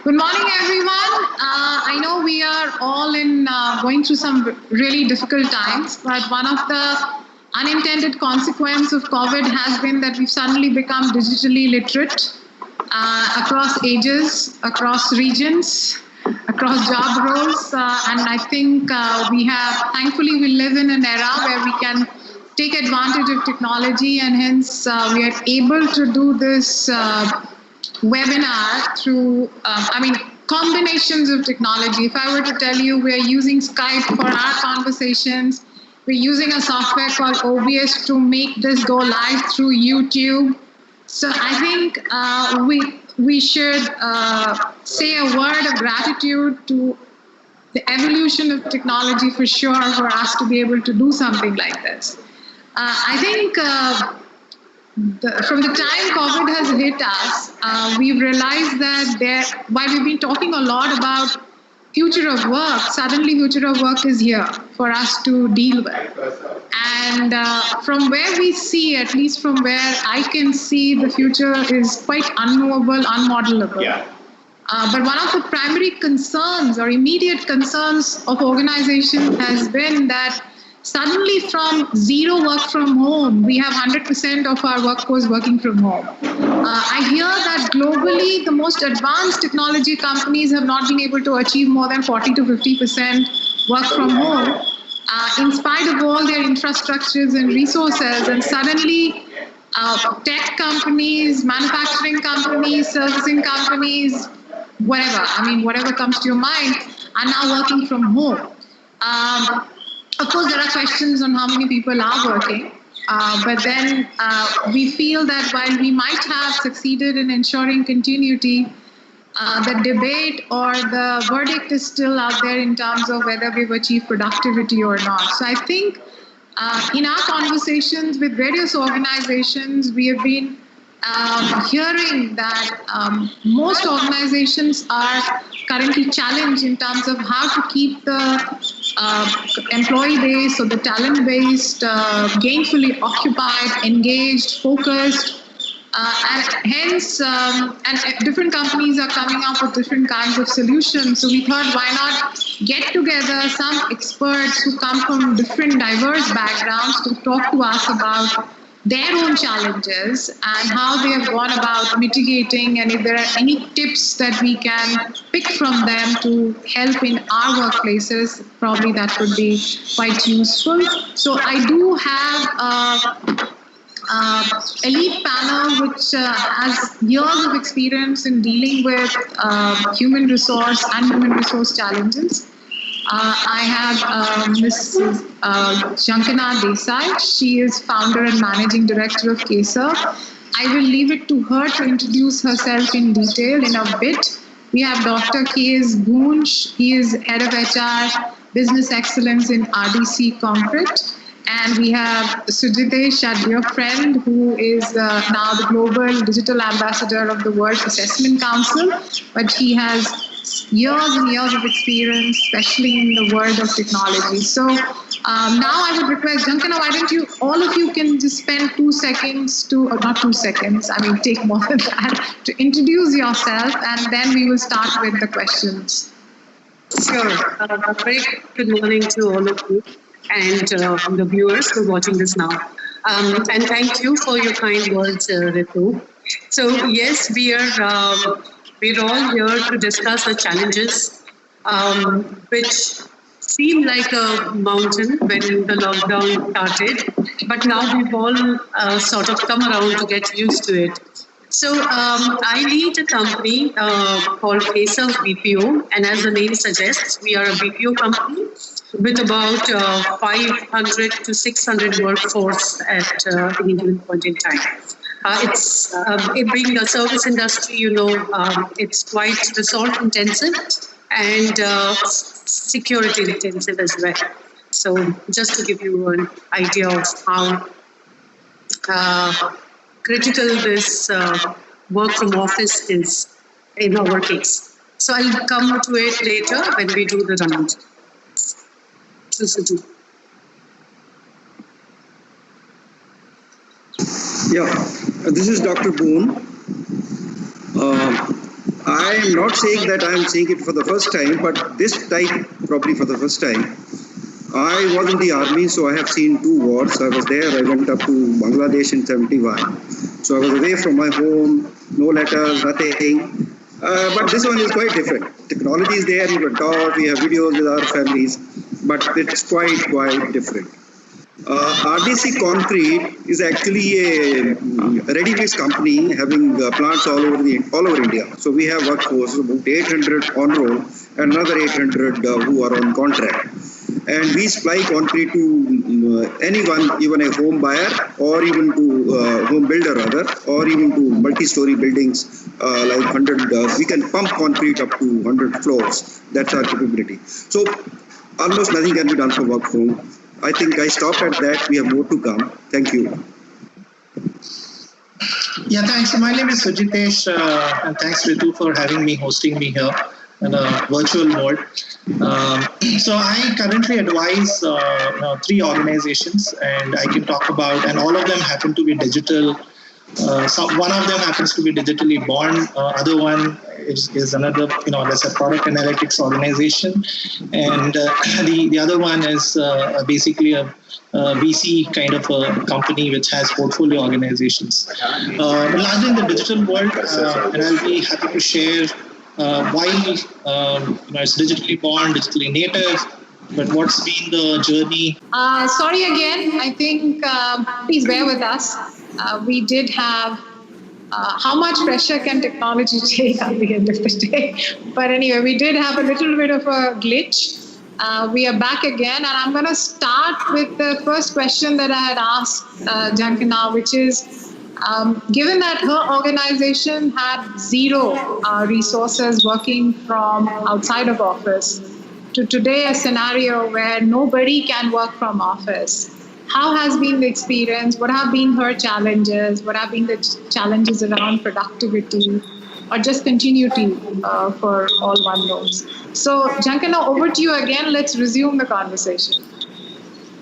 Good morning, everyone. I know we are all going through some really difficult times, but one of the unintended consequences of COVID has been that we've suddenly become digitally literate across ages, across regions, across job roles, and I think thankfully, we live in an era where we can take advantage of technology, and hence we are able to do this webinar through, combinations of technology. If I were to tell you, we're using Skype for our conversations. We're using a software called OBS to make this go live through YouTube. So I think we should say a word of gratitude to the evolution of technology for sure for us to be able to do something like this. I think from the time COVID has hit us, we've realized that while we've been talking a lot about future of work, suddenly future of work is here for us to deal with. And from where we see, at least from where I can see, the future is quite unknowable, unmodelable. Yeah. But one of the primary concerns or immediate concerns of organizations has been that suddenly from zero work from home, we have 100% of our workforce working from home. I hear that globally, the most advanced technology companies have not been able to achieve more than 40 to 50% work from home, in spite of all their infrastructures and resources. And suddenly, tech companies, manufacturing companies, servicing companies, whatever comes to your mind, are now working from home. Of course, there are questions on how many people are working, but then we feel that while we might have succeeded in ensuring continuity, the debate or the verdict is still out there in terms of whether we've achieved productivity or not. So I think in our conversations with various organizations, we have been hearing that most organizations are currently challenged in terms of how to keep the employee base or the talent base gainfully occupied, engaged, focused, and hence different companies are coming up with different kinds of solutions. So we thought, why not get together some experts who come from different diverse backgrounds to talk to us about their own challenges and how they have gone about mitigating, and if there are any tips that we can pick from them to help in our workplaces, probably that would be quite useful. So I do have elite panel which has years of experience in dealing with human resource challenges. I have Ms. Shankana Desai. She is founder and managing director of KSER. I will leave it to her to introduce herself in detail in a bit. We have Dr. K.S. Gunj. He is head of HR Business Excellence in RDC Concrete. And we have Sujitesh, our dear friend, who is now the Global Digital Ambassador of the World Assessment Council, but he has years and years of experience, especially in the world of technology. So now I would request, Jankana, why don't you, all of you can just spend 2 seconds not 2 seconds, take more than that, to introduce yourself, and then we will start with the questions. Sure. Very good morning to all of you and the viewers who are watching this now. And thank you for your kind words, Ritu. So yes, we're all here to discuss the challenges which seemed like a mountain when the lockdown started, but now we've all sort of come around to get used to it. So I lead a company called KSER BPO, and as the name suggests, we are a BPO company with about 500 to 600 workforce at any given point in time. It being a service industry, it's quite resource intensive and security intensive as well. So just to give you an idea of how critical this work from office is in our case. So I'll come to it later when we do the round. Yeah, this is Dr. Boone. I am not saying that I am seeing it for the first time, but this type probably for the first time. I was in the army, so I have seen two wars. I was there. I went up to Bangladesh in 71. So I was away from my home, no letters, nothing. But this one is quite different. Technology is there, you can talk, we have videos with our families, but it's quite different. RDC Concrete is actually a ready-mix company having plants all over India. So we have workforce about 800 on roll and another 800 who are on contract. And we supply concrete to anyone, even a home buyer or even to home builder rather, or even to multi-story buildings like 100. We can pump concrete up to 100 floors. That's our capability. So almost nothing can be done for work from home. I think I stopped at that. We have more to come. Thank you. Yeah, thanks. My name is Sujitesh, and thanks Ritu for hosting me here in a virtual mode. So I currently advise 3 organizations, and I can talk about, and all of them happen to be digital. One of them happens to be digitally born. Other one is another, that's a product analytics organization, and the other one is basically a VC kind of a company which has portfolio organizations. Largely in the digital world, and I'll be happy to share while it's digitally born, digitally native, but what's been the journey? Sorry again. I think please bear with us. We did have how much pressure can technology take at the end of the day? But anyway, we did have a little bit of a glitch. We are back again, and I'm going to start with the first question that I had asked Jankana, which is, given that her organization had zero resources working from outside of office, to today a scenario where nobody can work from office, how has been the experience? What have been her challenges? What have been the challenges around productivity or just continuity for all one knows? So, Jankana, over to you again. Let's resume the conversation.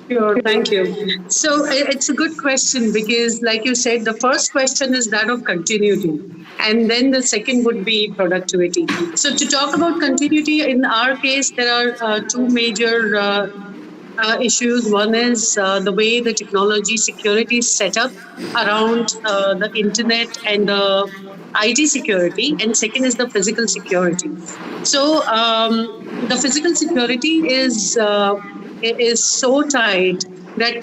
Sure, thank you. So it's a good question because, like you said, the first question is that of continuity, and then the second would be productivity. So to talk about continuity, in our case, there are 2 major issues. One is the way the technology security is set up around the internet and the IT security, and second is the physical security. So the physical security is so tight that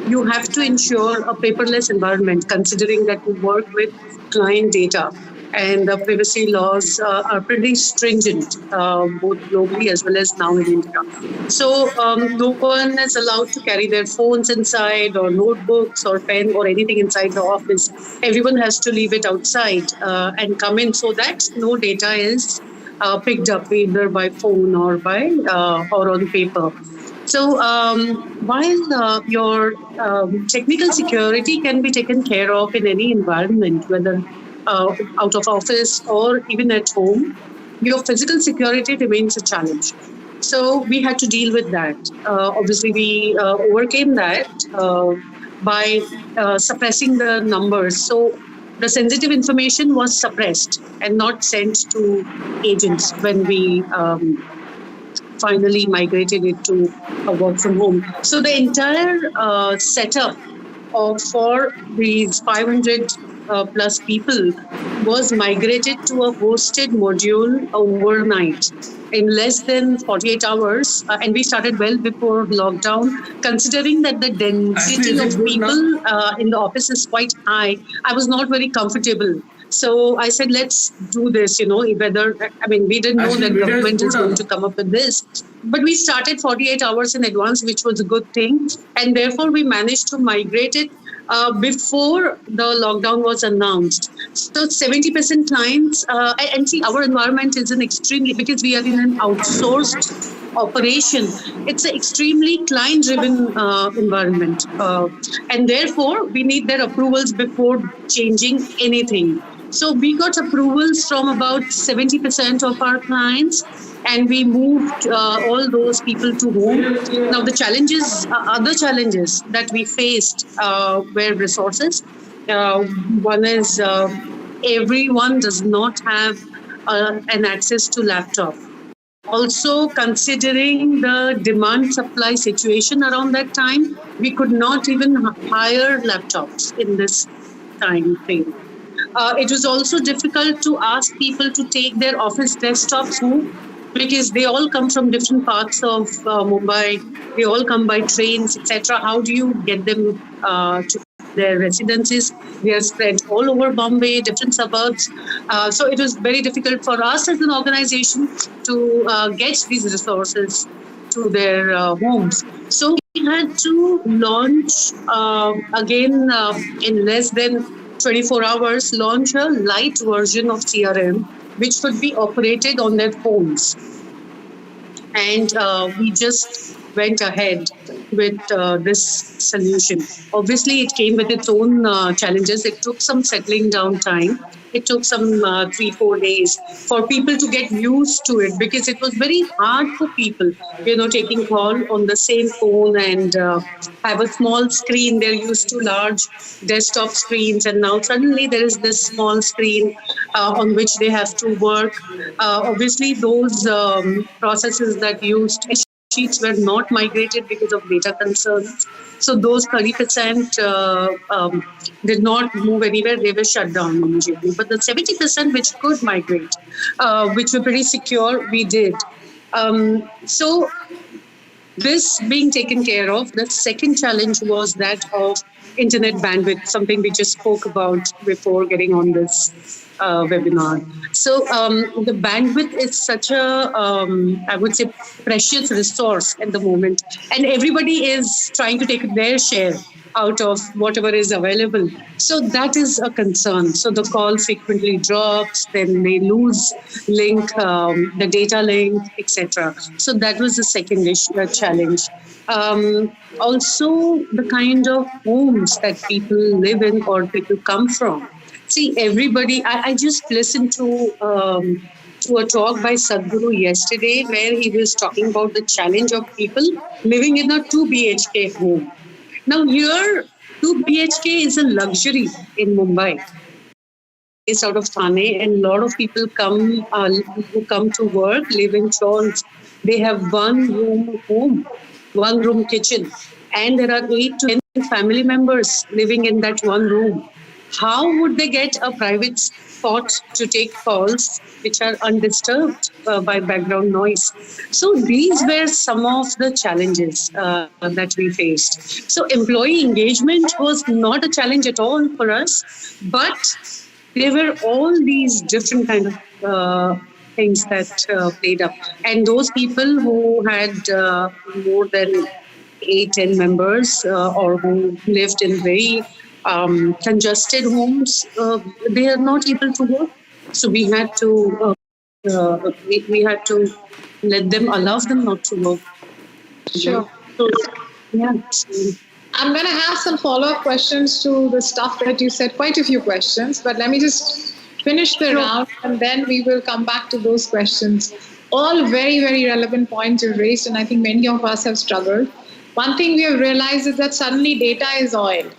you have to ensure a paperless environment, considering that we work with client data. And the privacy laws are pretty stringent, both globally as well as now in India. So no one is allowed to carry their phones inside or notebooks or pen or anything inside the office. Everyone has to leave it outside and come in so that no data is picked up either by phone or or on paper. So while your technical security can be taken care of in any environment, whether out of office or even at home, your physical security remains a challenge. So we had to deal with that. Obviously, we overcame that by suppressing the numbers. So the sensitive information was suppressed and not sent to agents when we finally migrated it to work from home. So the entire setup for these 500 plus people was migrated to a hosted module overnight in less than 48 hours. And we started well before lockdown, considering that the density of people in the office is quite high. I was not very comfortable. So I said, let's do this, we didn't know that government is going to come up with this. But we started 48 hours in advance, which was a good thing. And therefore, we managed to migrate it before the lockdown was announced. So 70% clients, and see, our environment is an extremely, because we are in an outsourced operation, it's an extremely client-driven environment. And therefore, we need their approvals before changing anything. So we got approvals from about 70% of our clients, and we moved all those people to home. Now, the challenges, other challenges that we faced were resources. One is everyone does not have and access to laptop. Also, considering the demand supply situation around that time, we could not even hire laptops in this time frame. It was also difficult to ask people to take their office desktops home because they all come from different parts of Mumbai. They all come by trains, etc. How do you get them to their residences? They are spread all over Bombay, different suburbs. So it was very difficult for us as an organization to get these resources to their homes. So we had to launch again in less than 24 hours, launch a light version of CRM, which could be operated on their phones. And we just went ahead with this solution. Obviously, it came with its own challenges. It took some settling down time. It took some 3-4 days for people to get used to it because it was very hard for people, taking call on the same phone and have a small screen. They're used to large desktop screens, and now suddenly there is this small screen on which they have to work. Obviously, those processes that used sheets were not migrated because of data concerns. So those 30% did not move anywhere. They were shut down immediately. But the 70% which could migrate, which were pretty secure, we did. So this being taken care of, the second challenge was that of internet bandwidth, something we just spoke about before getting on this webinar. So the bandwidth is such a, I would say, precious resource at the moment. And everybody is trying to take their share out of whatever is available. So that is a concern. So the call frequently drops, then they lose link, the data link, etc. So that was the second challenge. Also, the kind of homes that people live in or people come from. See, everybody, I just listened to a talk by Sadhguru yesterday where he was talking about the challenge of people living in a 2 BHK home. Now here, 2 BHK is a luxury in Mumbai. It's out of Thane, and a lot of people who come to work, live in chawls. They have one room home, one room kitchen, and there are 8 to 10 family members living in that one room. How would they get a private spot to take calls which are undisturbed by background noise? So these were some of the challenges that we faced. So employee engagement was not a challenge at all for us, but there were all these different kind of things that played up. And those people who had more than 8-10 members or who lived in very congested homes, they are not able to work. So we had to we had to allow them not to work. Sure. So, yeah. I'm going to have some follow-up questions to the stuff that you said, quite a few questions, but let me just finish the round and then we will come back to those questions. All very, very relevant points you raised, and I think many of us have struggled. One thing we have realized is that suddenly data is oil.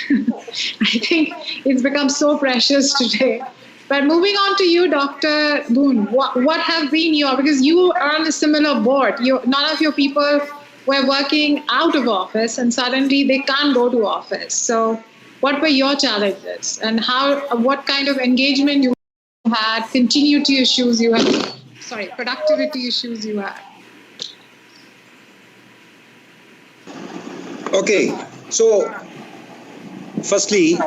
I think it's become so precious today. But moving on to you, Dr. Boone, what have been because you are on a similar board. None of your people were working out of office and suddenly they can't go to office. So what were your challenges and what kind of engagement you had, continuity issues you had, productivity issues you had? Okay, so firstly,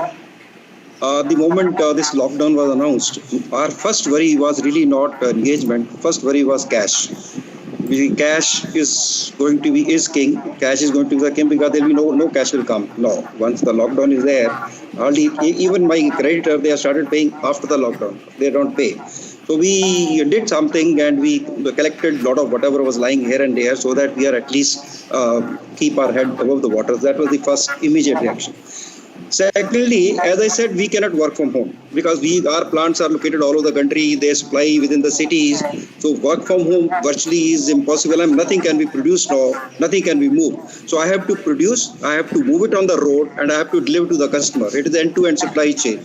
the moment this lockdown was announced, our first worry was really not engagement. First worry was cash. Cash is king. Cash is going to be the king because there will be no cash will come. No, once the lockdown is there, even my creditor, they have started paying after the lockdown. They don't pay. So we did something and we collected a lot of whatever was lying here and there so that we are at least keep our head above the water. That was the first immediate reaction. Secondly, as I said, we cannot work from home because our plants are located all over the country. They supply within the cities. So work from home virtually is impossible and nothing can be produced now. Nothing can be moved. So I have to produce, I have to move it on the road and I have to deliver to the customer. It is end-to-end supply chain.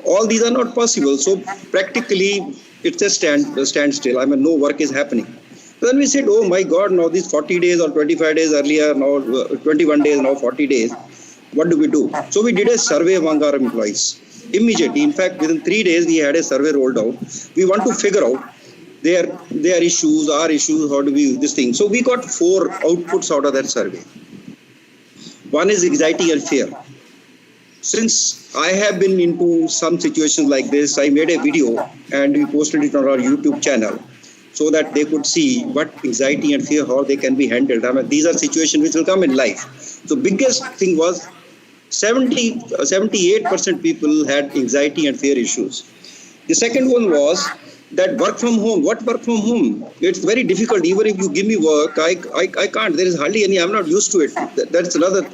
All these are not possible. So practically it's a standstill. I mean, no work is happening. So then we said, oh my God, now these 40 days or 25 days earlier, now 21 days, now 40 days. What do we do? So we did a survey among our employees immediately. In fact, within 3 days, we had a survey rolled out. We want to figure out their issues, our issues, how do we do this thing. So we got 4 outputs out of that survey. One is anxiety and fear. Since I have been into some situations like this, I made a video and we posted it on our YouTube channel so that they could see what anxiety and fear, how they can be handled. I mean, these are situations which will come in life. So biggest thing was 78% people had anxiety and fear issues. The second one was that work from home. What work from home? It's very difficult. Even if you give me work, I can't. There is hardly any. I'm not used to it. That's another.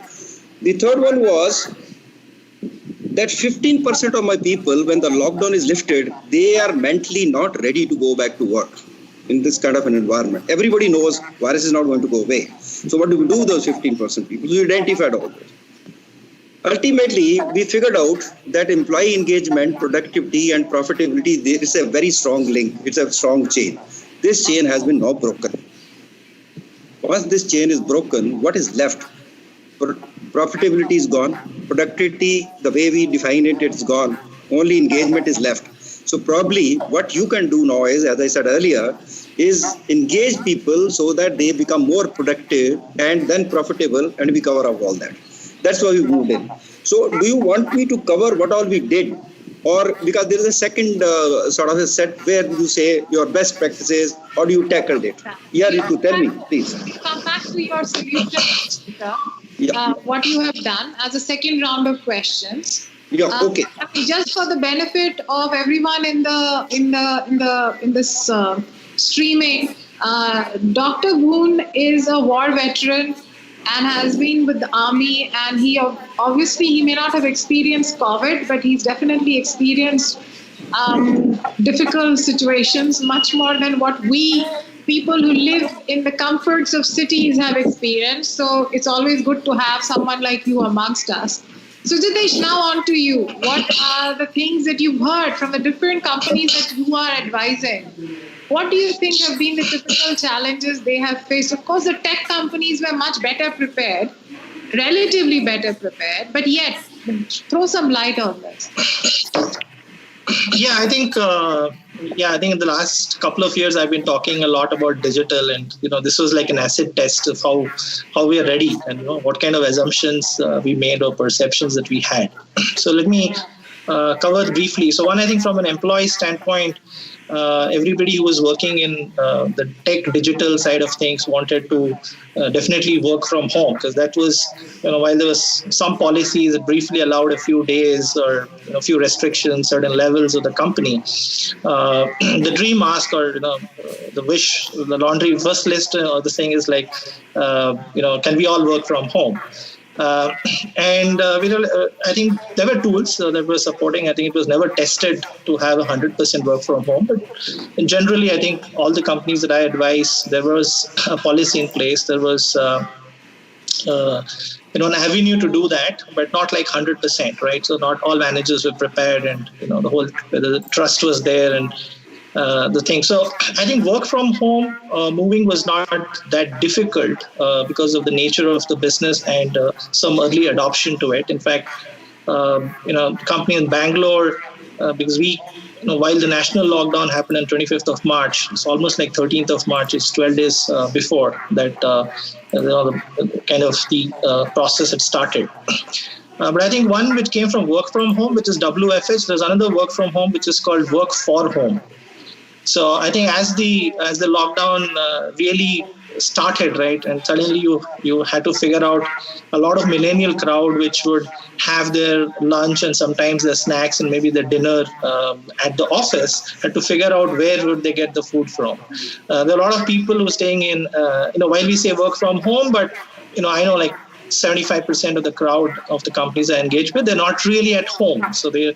The third one was that 15% of my people, when the lockdown is lifted, they are mentally not ready to go back to work in this kind of an environment. Everybody knows virus is not going to go away. So what do we do with those 15% people? We identified all this. Ultimately, we figured out that employee engagement, productivity and profitability, there is a very strong link. It's a strong chain. This chain has been now broken. Once this chain is broken, what is left? Profitability is gone. Productivity, the way we define it, it's gone. Only engagement is left. So probably what you can do now is, as I said earlier, is engage people so that they become more productive and then profitable, and we cover up all that. That's why we moved in. So do you want me to cover what all we did? Or because there is a second sort of a set where you say your best practices, how do you tackle it? Yeah, Ritu, tell me, please. Come back to your solution, what you have done as a second round of questions. Yeah, okay. Just for the benefit of everyone in this streaming, Dr. Boone is a war veteran and has been with the army, and he may not have experienced COVID, but he's definitely experienced difficult situations much more than what we people who live in the comforts of cities have experienced. So it's always good to have someone like you amongst us. So Jitesh, now on to you. What are the things that you've heard from the different companies that you are advising? What do you think have been the typical challenges they have faced? Of course, the tech companies were much better prepared, relatively better prepared, but yet throw some light on this. Yeah, I think in the last couple of years, I've been talking a lot about digital, and this was like an acid test of how we are ready and what kind of assumptions we made or perceptions that we had. So let me cover briefly. So one, I think from an employee standpoint, everybody who was working in the tech digital side of things wanted to definitely work from home, because that was, while there was some policies that briefly allowed a few days or a few restrictions, certain levels of the company, the dream ask or the wish, the laundry first list or the thing is like, can we all work from home? I think there were tools that were supporting. I think it was never tested to have 100% work from home. But generally, I think all the companies that I advise, there was a policy in place. There was an avenue to do that, but not like 100%, right? So not all managers were prepared, and the trust was there and the thing. So I think work from home moving was not that difficult because of the nature of the business and some early adoption to it. In fact, company in Bangalore, because we, while the national lockdown happened on 25th of March, it's almost like 13th of March. It's 12 days before that, the process had started. But I think one which came from work from home, which is WFH. There's another work from home which is called work for home. So I think as the lockdown really started, right, and suddenly you had to figure out a lot of millennial crowd which would have their lunch and sometimes their snacks and maybe their dinner at the office, had to figure out where would they get the food from. There are a lot of people who are staying in, while we say work from home, but I know like 75% of the crowd of the companies I engage with, they're not really at home. So they're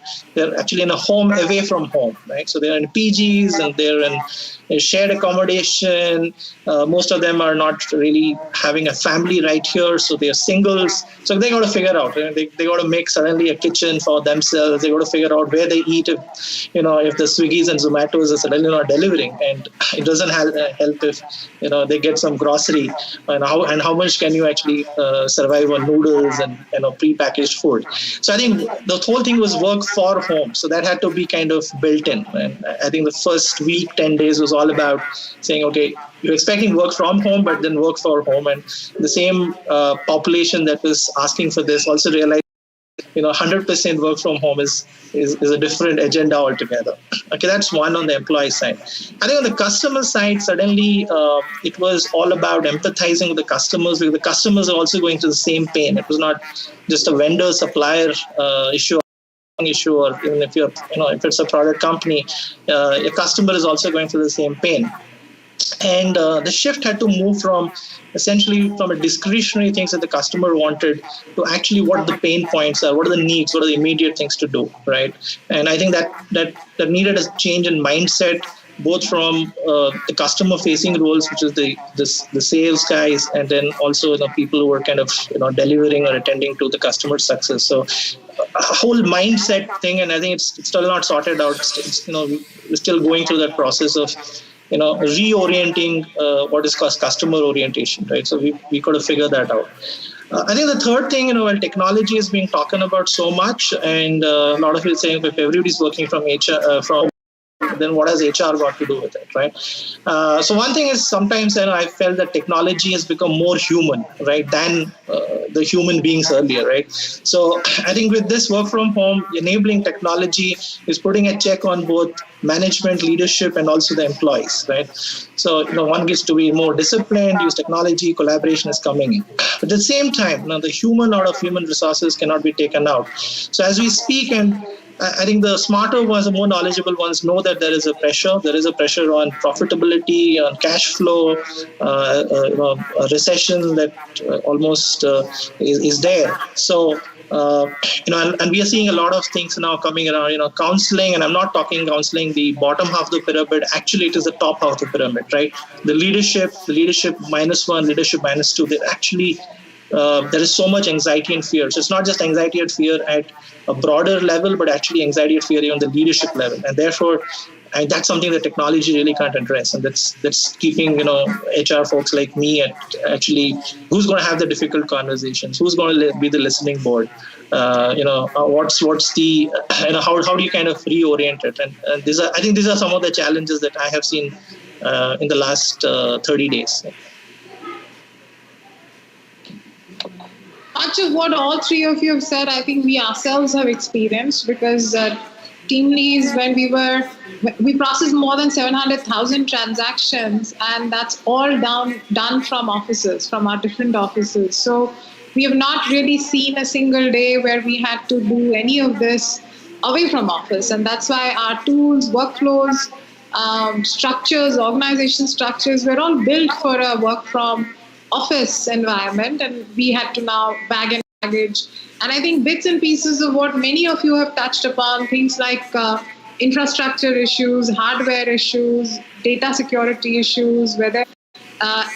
actually in a home away from home, right? So they're in PGs and they're in shared accommodation. Most of them are not really having a family right here, so they are singles. So they got to figure out. They got to make suddenly a kitchen for themselves. They got to figure out where they eat. If the Swiggies and Zomatos are suddenly not delivering, and it doesn't help if they get some grocery, and how much can you actually survive on noodles and pre-packaged food. So I think the whole thing was work for home. So that had to be kind of built in. And I think the first week, 10 days was all about saying, okay, you're expecting work from home, but then work for home. And the same population that was asking for this also realized 100% work from home is a different agenda altogether. Okay, that's one on the employee side. I think on the customer side, suddenly it was all about empathizing with the customers, because the customers are also going through the same pain. It was not just a vendor-supplier issue, or even if if it's a product company, your customer is also going through the same pain. And the shift had to move from essentially from a discretionary things that the customer wanted to actually what the pain points are, what are the needs, what are the immediate things to do, right? And I think that needed a change in mindset, both from the customer-facing roles, which is the sales guys, and then also the people who are kind of delivering or attending to the customer success. So a whole mindset thing, and I think it's still not sorted out. We're still going through that process of reorienting what is called customer orientation, right? So we got to figure that out. I think the third thing, while technology is being talked about so much, and a lot of you saying if everybody's working from HR, then what has HR got to do with it, right? So one thing is sometimes I felt that technology has become more human, right, than the human beings earlier, right? So I think with this work from home, enabling technology is putting a check on both management, leadership, and also the employees, right? So one gets to be more disciplined, use technology, collaboration is coming in. But at the same time, the human out of human resources cannot be taken out. So as we speak, and I think the smarter ones, the more knowledgeable ones know that there is a pressure. There is a pressure on profitability, on cash flow, a recession that almost is there. So, and we are seeing a lot of things now coming around, counseling, and I'm not talking counseling the bottom half of the pyramid. Actually, it is the top half of the pyramid, right? The leadership -1, leadership -2, they're actually there is so much anxiety and fear. So it's not just anxiety and fear at a broader level, but actually anxiety and fear on the leadership level. And therefore, that's something that technology really can't address. And that's keeping, HR folks like me at actually who's going to have the difficult conversations, who's going to be the listening board, what's the, how do you kind of reorient it? And I think these are some of the challenges that I have seen in the last 30 days. Much of what all three of you have said, I think we ourselves have experienced, because TeamLease, when we processed more than 700,000 transactions, and that's all done from offices, from our different offices. So we have not really seen a single day where we had to do any of this away from office. And that's why our tools, workflows, structures, organization structures, were all built for a work from office environment, and we had to now bag and baggage. And I think bits and pieces of what many of you have touched upon, things like infrastructure issues, hardware issues, data security issues, whether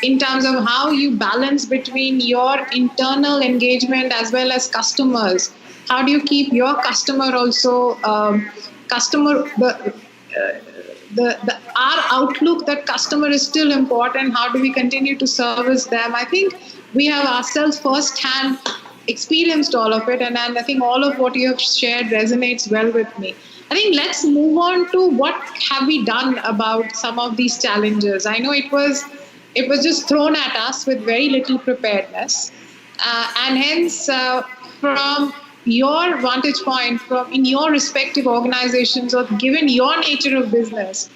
in terms of how you balance between your internal engagement as well as customers. How do you keep your customer also our outlook that customer is still important? How do we continue to service them? I think we have ourselves firsthand experienced all of it, and I think all of what you have shared resonates well with me. I think let's move on to what have we done about some of these challenges. I know it was just thrown at us with very little preparedness, and hence from your vantage point, from in your respective organizations, or given your nature of business,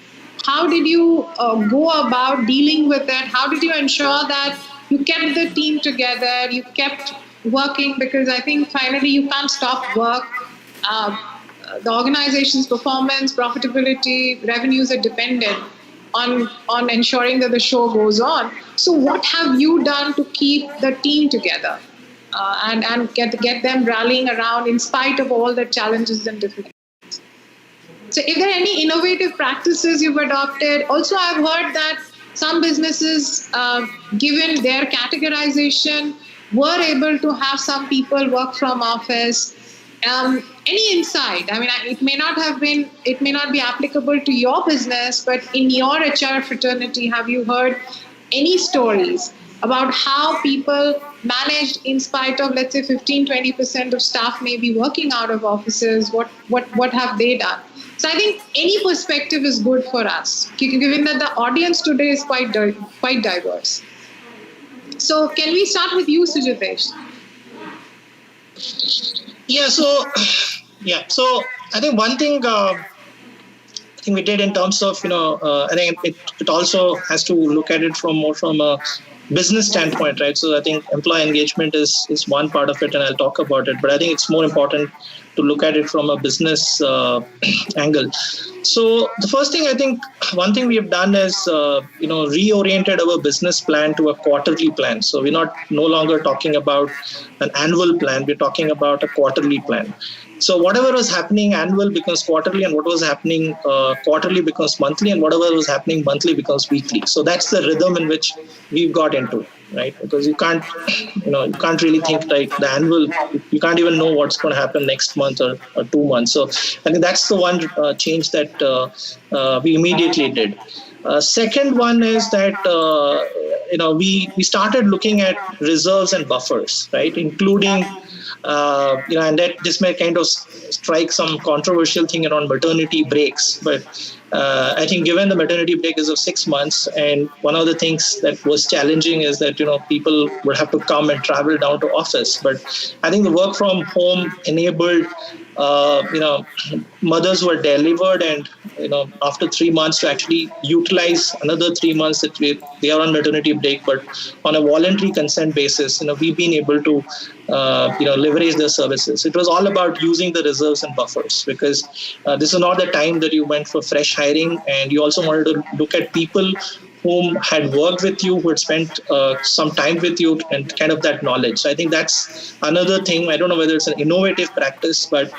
how did you go about dealing with it? How did you ensure that you kept the team together, you kept working? Because I think finally you can't stop work. The organization's performance, profitability, revenues are dependent on ensuring that the show goes on. So what have you done to keep the team together? And get them rallying around in spite of all the challenges and difficulties? So if there are any innovative practices you've adopted, also I've heard that some businesses, given their categorization, were able to have some people work from office. Any insight? I mean, it may not be applicable to your business, but in your HR fraternity, have you heard any stories about how people managed in spite of, let's say, 15-20% of staff may be working out of offices? What have they done? So I think any perspective is good for us, given that the audience today is quite diverse. So can we start with you, Sujitesh? Yeah. So I think one thing I think we did in terms of, I think it also has to look at it from a business standpoint, right? So I think employee engagement is one part of it, and I'll talk about it. But I think it's more important to look at it from a business angle. So the first thing, I think one thing we have done is reoriented our business plan to a quarterly plan. So we're no longer talking about an annual plan. We're talking about a quarterly plan. So whatever was happening annual becomes quarterly, and what was happening quarterly becomes monthly, and whatever was happening monthly becomes weekly. So that's the rhythm in which we've got into, right? Because you can't really think like the annual. You can't even know what's going to happen next month or 2 months. So I think that's the one change that we immediately did. Second one is that we started looking at reserves and buffers, right, including. And that this may kind of strike some controversial thing around maternity breaks, but I think given the maternity break is of 6 months, and one of the things that was challenging is that people would have to come and travel down to office. But I think the work from home enabled mothers were delivered, and after 3 months to actually utilize another 3 months that they are on maternity break, but on a voluntary consent basis, we've been able to leverage their services. It was all about using the reserves and buffers, because this is not the time that you went for fresh hiring, and you also wanted to look at people whom had worked with you, who had spent some time with you, and kind of that knowledge. So I think that's another thing. I don't know whether it's an innovative practice, but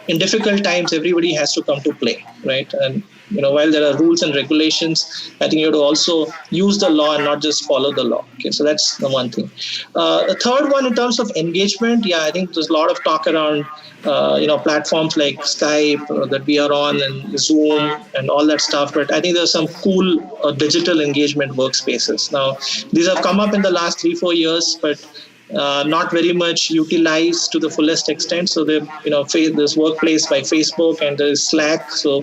in difficult times, everybody has to come to play, right? And while there are rules and regulations, I think you have to also use the law and not just follow the law. Okay, so that's the one thing. The third one, in terms of engagement, I think there's a lot of talk around platforms like Skype that we are on, and Zoom and all that stuff. But I think there's some cool digital engagement workspaces. Now, these have come up in the last 3-4 years, but not very much utilized to the fullest extent. So there's Workplace by Facebook, and there's Slack. So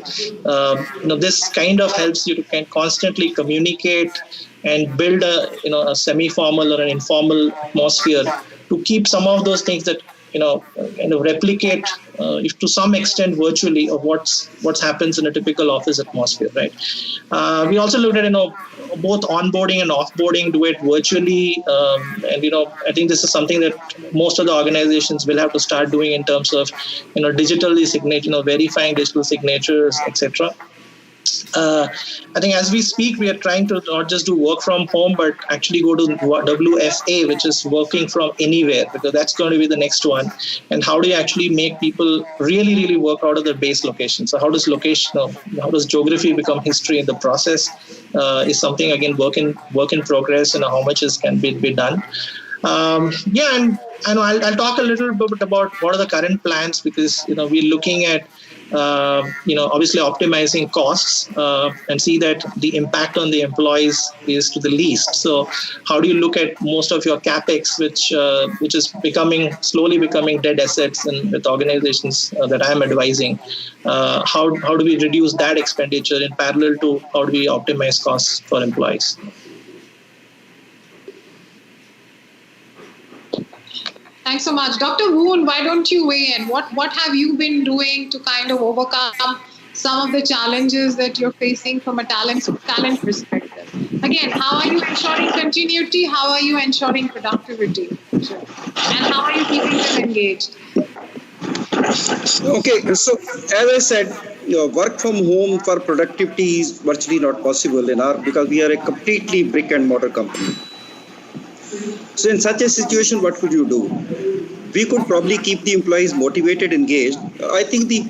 this kind of helps you to constantly communicate and build a semi-formal or an informal atmosphere to keep some of those things that kind of replicate, if to some extent virtually, of what happens in a typical office atmosphere, right? We also looked at both onboarding and offboarding, do it virtually, and I think this is something that most of the organizations will have to start doing in terms of digitally verifying digital signatures, etc. I think as we speak, we are trying to not just do work from home, but actually go to WFA, which is working from anywhere, because that's going to be the next one. And how do you actually make people really, really work out of their base location? So how does geography become history in the process? Is something, again, work in progress, and how much can be done. And I'll talk a little bit about what are the current plans, because we're looking at obviously optimizing costs and see that the impact on the employees is to the least. So how do you look at most of your capex, which is slowly becoming dead assets with organizations that I'm advising? How do we reduce that expenditure in parallel to how do we optimize costs for employees? Thanks so much. Dr. Woon, why don't you weigh in? What have you been doing to kind of overcome some of the challenges that you're facing from a talent perspective? Again, how are you ensuring continuity? How are you ensuring productivity? And how are you keeping them engaged? Okay, so as I said, work from home for productivity is virtually not possible because we are a completely brick and mortar company. So in such a situation, what could you do? We could probably keep the employees motivated, engaged. I think the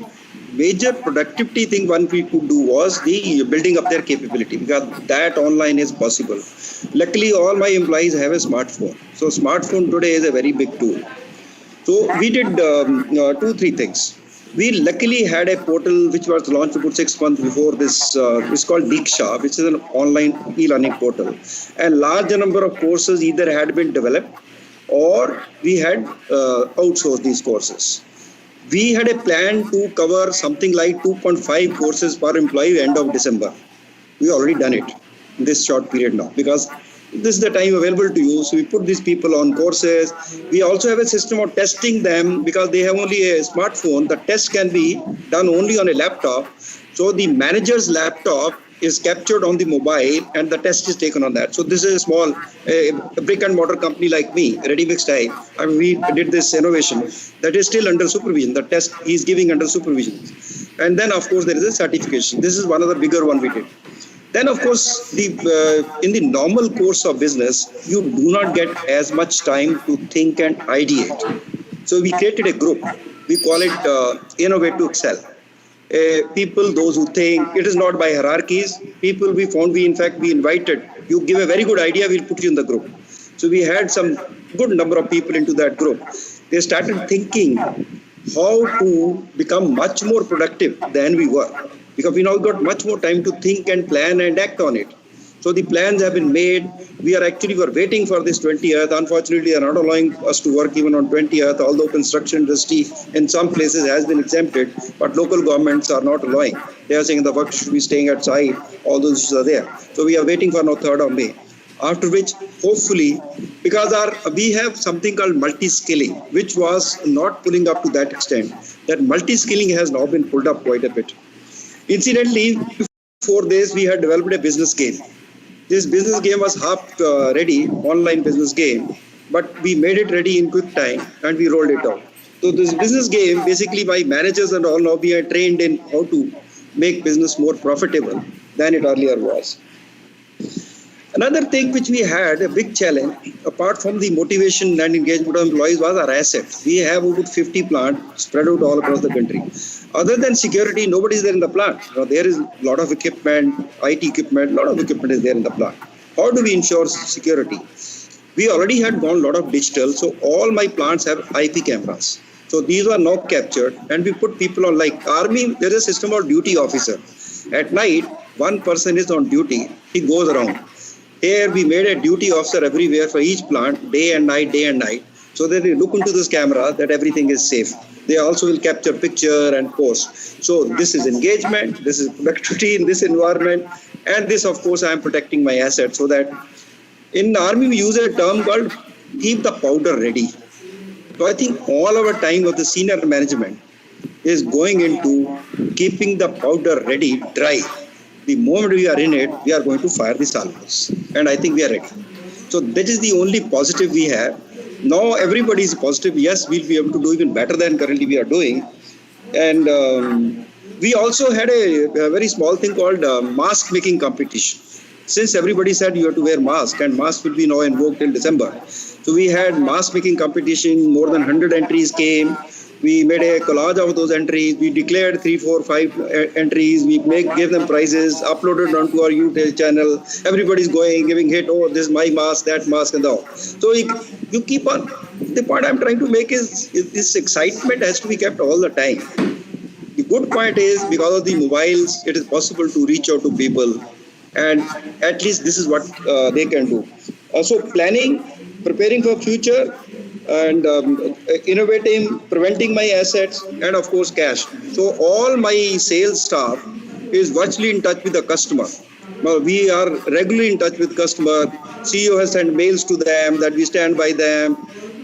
major productivity thing one we could do was the building up their capability, because that online is possible. Luckily, all my employees have a smartphone. So smartphone today is a very big tool. So we did two, three things. We luckily had a portal which was launched about 6 months before this. It's called Diksha, which is an online e-learning portal. And large number of courses either had been developed or we had outsourced these courses. We had a plan to cover something like 2.5 courses per employee end of December. We already done it in this short period now, because this is the time available to you. So we put these people on courses. We also have a system of testing them, because they have only a smartphone. The test can be done only on a laptop. So the manager's laptop is captured on the mobile and the test is taken on that. So this is a small brick and mortar company like me, Ready Mix Time. I mean, we did this innovation that is still under supervision. The test is giving under supervision. And then of course there is a certification. This is one of the bigger one we did. Then, of course, in the normal course of business, you do not get as much time to think and ideate. So we created a group. We call it Innovate to Excel. People, those who think, it is not by hierarchies. People we found, we invited. You give a very good idea, we'll put you in the group. So we had some good number of people into that group. They started thinking how to become much more productive than we were, because we now got much more time to think and plan and act on it. So the plans have been made. We were waiting for this 20th. Unfortunately, they are not allowing us to work even on 20th, although construction industry in some places has been exempted, but local governments are not allowing. They are saying the work should be staying at site. All those issues are there. So we are waiting for now 3rd of May. After which, hopefully, because we have something called multi-skilling, which was not pulling up to that extent. That multi-skilling has now been pulled up quite a bit. Incidentally, before this, we had developed a business game. This business game was half ready, online business game, but we made it ready in quick time and we rolled it out. So this business game, basically my managers and all now we are trained in how to make business more profitable than it earlier was. Another thing which we had, a big challenge, apart from the motivation and engagement of employees, was our assets. We have over 50 plants spread out all across the country. Other than security, nobody is there in the plant. There is a lot of equipment, IT equipment, a lot of equipment is there in the plant. How do we ensure security? We already had gone a lot of digital, so all my plants have IP cameras. So these are now captured, and we put people on, like army, there is a system of duty officer. At night, one person is on duty, he goes around. Here we made a duty officer everywhere for each plant, day and night, so that they look into this camera that everything is safe. They also will capture picture and post. So this is engagement, this is productivity in this environment, and this, of course, I am protecting my assets. So that in the army we use a term called keep the powder ready. So I think all our time of the senior management is going into keeping the powder ready, dry. The moment we are in it, we are going to fire the salvos. And I think we are ready. So that is the only positive we have. Now everybody is positive. Yes, we'll be able to do even better than currently we are doing. And we also had a very small thing called mask making competition. Since everybody said you have to wear mask, and mask will be now in vogue till December. So we had mask making competition, more than 100 entries came. We made a collage of those entries. We declared 3, 4, 5 entries. We gave them prizes, uploaded onto our YouTube channel. Everybody's going, giving hit, oh, this is my mask, that mask, and all. So you keep on. The point I'm trying to make is this excitement has to be kept all the time. The good point is, because of the mobiles, it is possible to reach out to people. And at least this is what they can do. So planning, preparing for future, and innovating, preventing my assets, and of course cash. So all my sales staff is virtually in touch with the customer. Now we are regularly in touch with customer. CEO has sent mails to them that we stand by them,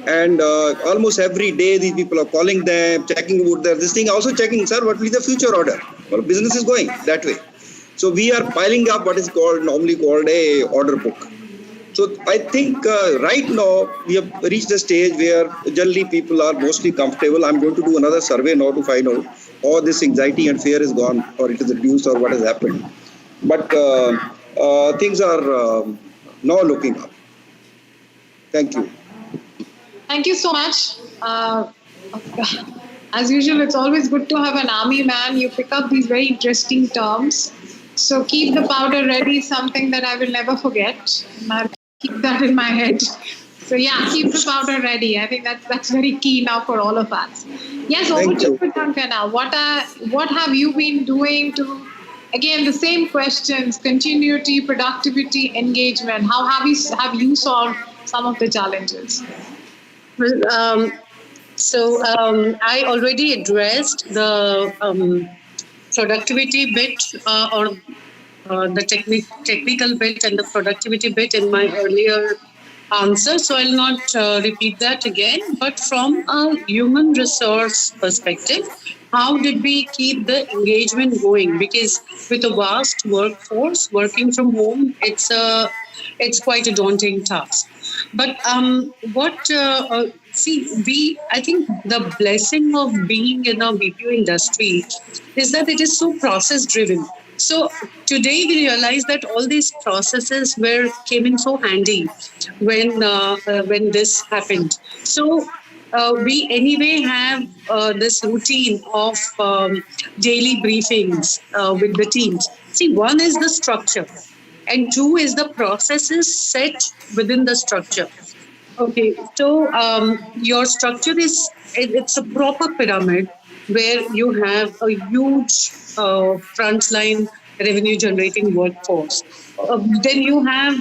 and almost every day these people are calling them, checking about this thing, also checking, sir, what will be the future order? Well, business is going that way. So we are piling up what is normally called a order book. So I think right now we have reached a stage where generally people are mostly comfortable. I'm going to do another survey now to find out how this anxiety and fear is gone, or it is reduced, or what has happened. But things are now looking up. Thank you. Thank you so much. As usual, it's always good to have an army man. You pick up these very interesting terms. So keep the powder ready, something that I will never forget. And I'll keep that in my head. So yeah, keep the powder ready. I think that's very key now for all of us. Yes, over Thank to you. you, Priyanka now. What have you been doing to, again, the same questions: continuity, productivity, engagement? How have you solved some of the challenges? Well, I already addressed the productivity bit or the technical bit and the productivity bit in my earlier answer. So I'll not repeat that again. But from a human resource perspective, how did we keep the engagement going? Because with a vast workforce working from home, it's quite a daunting task. But what see we I think the blessing of being in a BPO industry is that it is so process driven. So today we realize that all these processes were came in so handy when this happened. So we anyway have this routine of daily briefings with the teams. See, one is the structure, and two is the processes set within the structure. Okay, so your structure it's a proper pyramid where you have a huge frontline revenue generating workforce. Then you have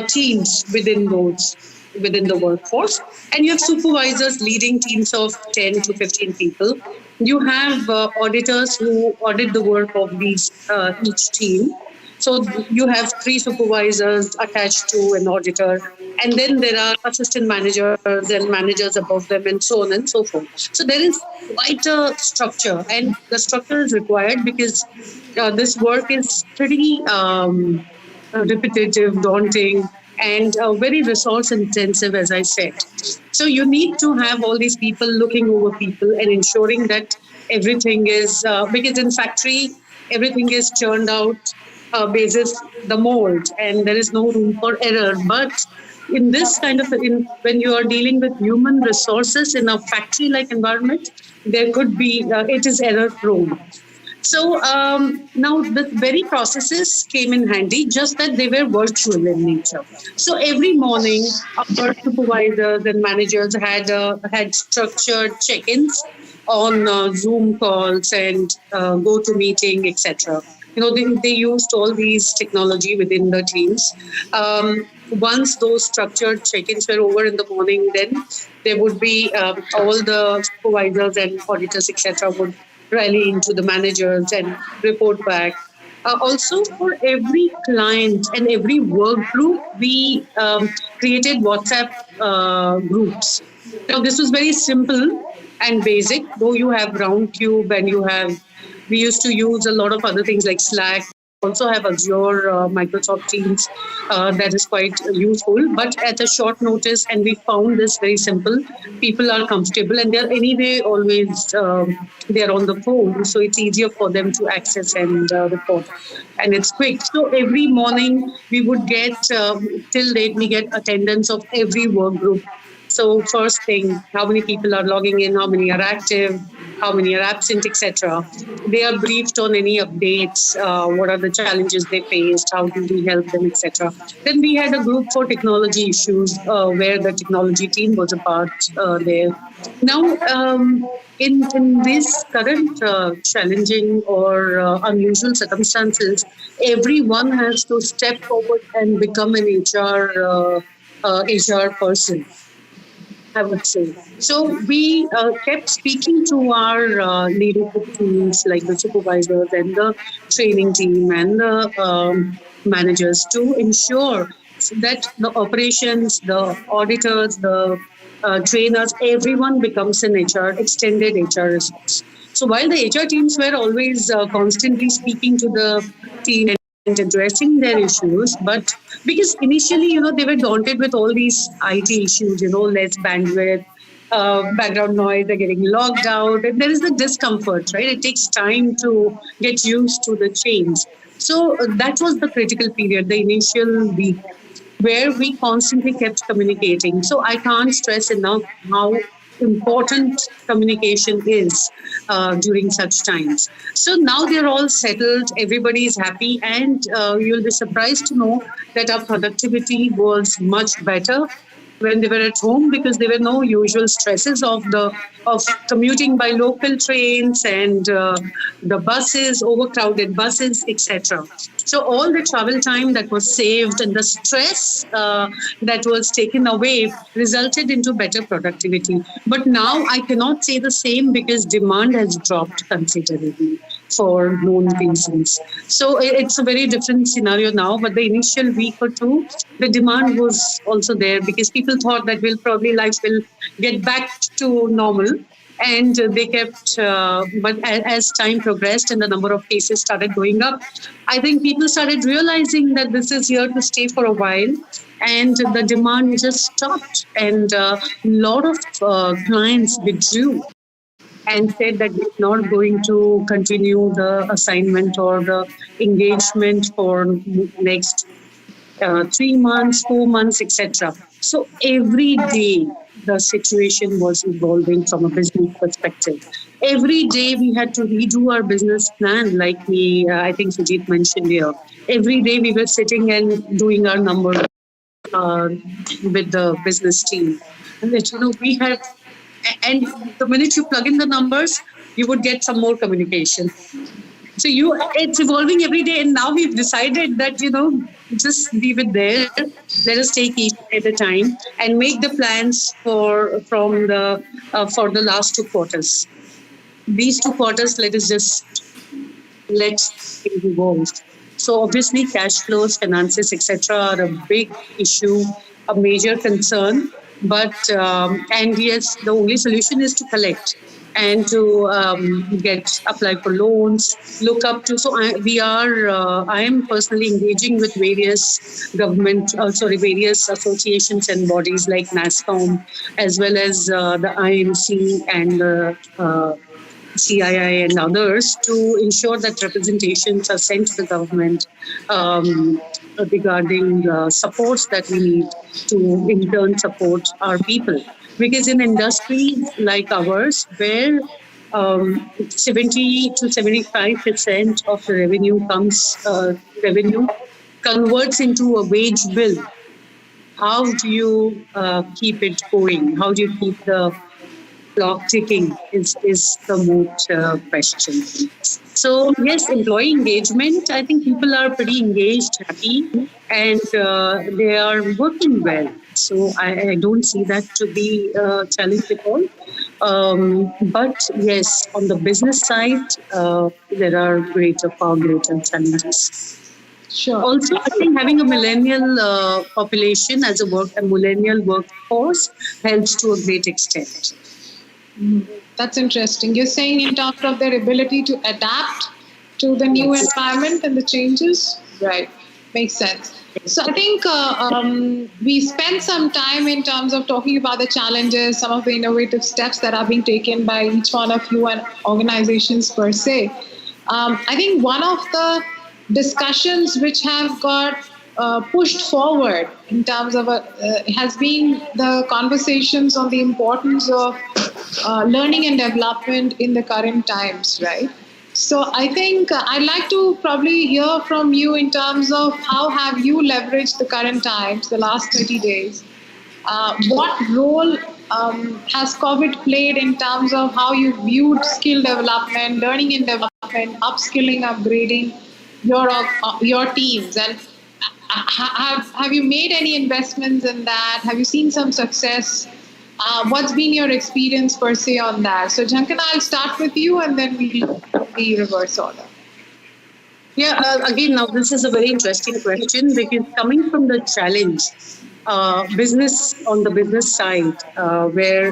teams within the workforce, and you have supervisors leading teams of 10 to 15 people. You have auditors who audit the work of these each team. So you have three supervisors attached to an auditor, and then there are assistant managers and managers above them, and so on and so forth. So there is quite a structure, and the structure is required because this work is pretty repetitive, daunting, and very resource intensive, as I said. So you need to have all these people looking over people and ensuring that everything is because in factory everything is churned out basis the mold, and there is no room for error. But in this kind of when you are dealing with human resources in a factory like environment, there could be it is error prone. So now the very processes came in handy, just that they were virtual in nature. So every morning, our supervisors and managers had structured check-ins on Zoom calls and go to meeting, etc. They used all these technology within the teams. Once those structured check-ins were over in the morning, then there would be all the supervisors and auditors, etc., would rally into the managers and report back. Also, for every client and every work group, we created WhatsApp groups. Now, this was very simple and basic, though you have Roundcube and we used to use a lot of other things like Slack. Also have Azure, Microsoft Teams, that is quite useful. But at a short notice, and we found this very simple. People are comfortable, and they're anyway always they're on the phone, so it's easier for them to access and report, and it's quick. So every morning we would get till date we get attendance of every work group. So first thing, how many people are logging in, how many are active, how many are absent, etc. They are briefed on any updates, what are the challenges they faced, how do we help them, etc. Then we had a group for technology issues where the technology team was a part there. Now, in this current challenging or unusual circumstances, everyone has to step forward and become an HR person, I would say. So we kept speaking to our leadership teams, like the supervisors and the training team and the managers, to ensure that the operations, the auditors, the trainers, everyone becomes an extended HR resource. So while the HR teams were always constantly speaking to the team and addressing their issues, but because initially, they were daunted with all these IT issues, less bandwidth, background noise, they're getting logged out, and there is the discomfort, right? It takes time to get used to the change. So that was the critical period, the initial week, where we constantly kept communicating. So I can't stress enough how important communication is during such times. So now they're all settled, everybody is happy, and you'll be surprised to know that our productivity was much better when they were at home, because there were no usual stresses of commuting by local trains and the buses, overcrowded buses, etc. So all the travel time that was saved and the stress that was taken away resulted into better productivity. But now I cannot say the same because demand has dropped considerably for known reasons. So it's a very different scenario now. But the initial week or two, the demand was also there because people thought that life will get back to normal. And they kept, but as time progressed and the number of cases started going up, I think people started realizing that this is here to stay for a while, and the demand just stopped. And a lot of clients withdrew and said that they're not going to continue the assignment or the engagement for next 3 months, 4 months, etc. So every day the situation was evolving from a business perspective. Every day we had to redo our business plan, like I think Sujit mentioned here. Every day we were sitting and doing our numbers with the business team, and that we have. And the minute you plug in the numbers, you would get some more communication. So it's evolving every day, and now we've decided that just leave it there. Let us take each at a time and make the plans for the last 2 quarters. These 2 quarters, let us just let things evolve. So obviously, cash flows, finances, etc., are a big issue, a major concern. But and yes, the only solution is to collect and to apply for loans, look up to. So I am personally engaging with various various associations and bodies like NASCOM, as well as the IMC and CII and others, to ensure that representations are sent to the government regarding supports that we need to in turn support our people. Because in industries like ours, where 70 to 75% of the revenue converts into a wage bill, how do you keep it going? How do you keep the clock ticking is the moot question. So yes, employee engagement, I think people are pretty engaged, happy, and they are working well. So I don't see that to be a challenge at all. But yes, on the business side, there are far greater challenges. Sure. Also, I think having a millennial population as a millennial workforce helps to a great extent. That's interesting. You're saying in terms of their ability to adapt to the new environment and the changes? Right. Makes sense. So I think we spent some time in terms of talking about the challenges, some of the innovative steps that are being taken by each one of you and organizations per se. I think one of the discussions which have got pushed forward in terms of has been the conversations on the importance of learning and development in the current times, right? So I think I'd like to probably hear from you in terms of how have you leveraged the current times, the last 30 days? What role has COVID played in terms of how you viewed skill development, learning and development, upskilling, upgrading your teams? And have you made any investments in that? Have you seen some success? What's been your experience per se on that? So Jhankana, I'll start with you and then we'll be reverse order. Yeah, again, now this is a very interesting question, because coming from the challenge, business on the business side, where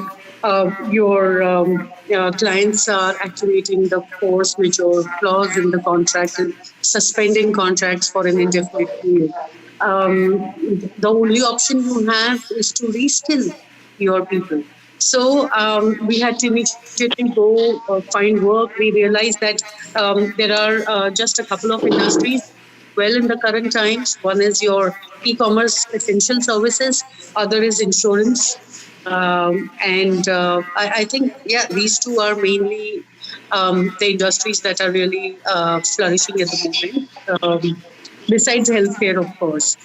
your clients are activating the force majeure clause in the contract and suspending contracts for an indefinite period. The only option you have is to reskill your people. So we had to immediately go find work. We realized that there are just a couple of industries well in the current times. One is your e-commerce essential services. Other is insurance. I think, yeah, these two are mainly the industries that are really flourishing at the moment. Besides healthcare, of course.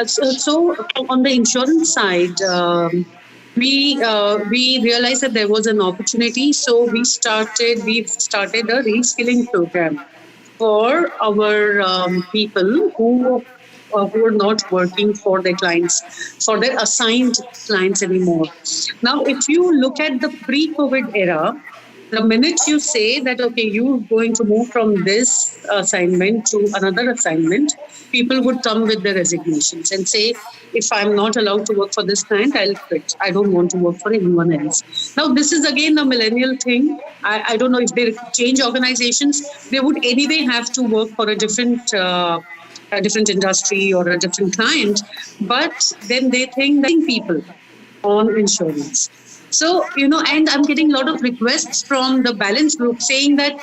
So on the insurance side, we realized that there was an opportunity. So we've started a reskilling program for our people who are not working for their clients, for their assigned clients anymore. Now, if you look at the pre-COVID era, the minute you say that, okay, you're going to move from this assignment to another assignment, people would come with their resignations and say, if I'm not allowed to work for this client, I'll quit. I don't want to work for anyone else. Now, this is again a millennial thing. I don't know if they change organizations, they would anyway have to work for a different industry or a different client. But then they think that people on insurance. So, and I'm getting a lot of requests from the balance group saying that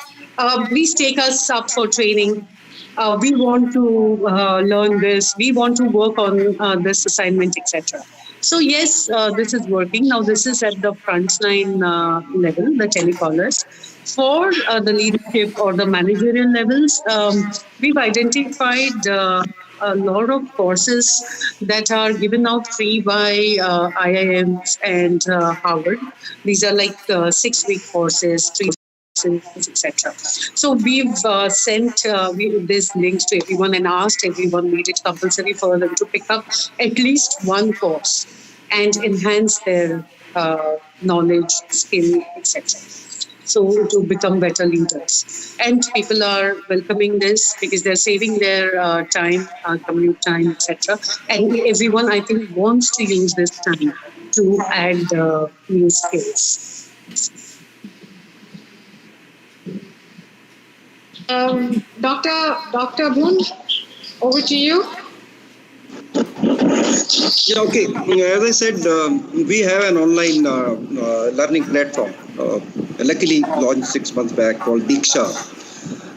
please take us up for training. We want to learn this. We want to work on this assignment, etc. So yes, this is working. Now this is at the frontline level, the telecallers. For the leadership or the managerial levels, we've identified a lot of courses that are given out free by IIMs and Harvard. These are like 6-week courses, 3 etc. So we've sent these links to everyone and asked everyone, made it compulsory for them to pick up at least one course and enhance their knowledge, skill, etc. So to become better leaders. And people are welcoming this because they're saving their time, commute time, etc. And everyone, I think, wants to use this time to add new skills. Dr. Boone, over to you. Yeah, okay. As I said, we have an online learning platform, luckily launched 6 months back, called Diksha.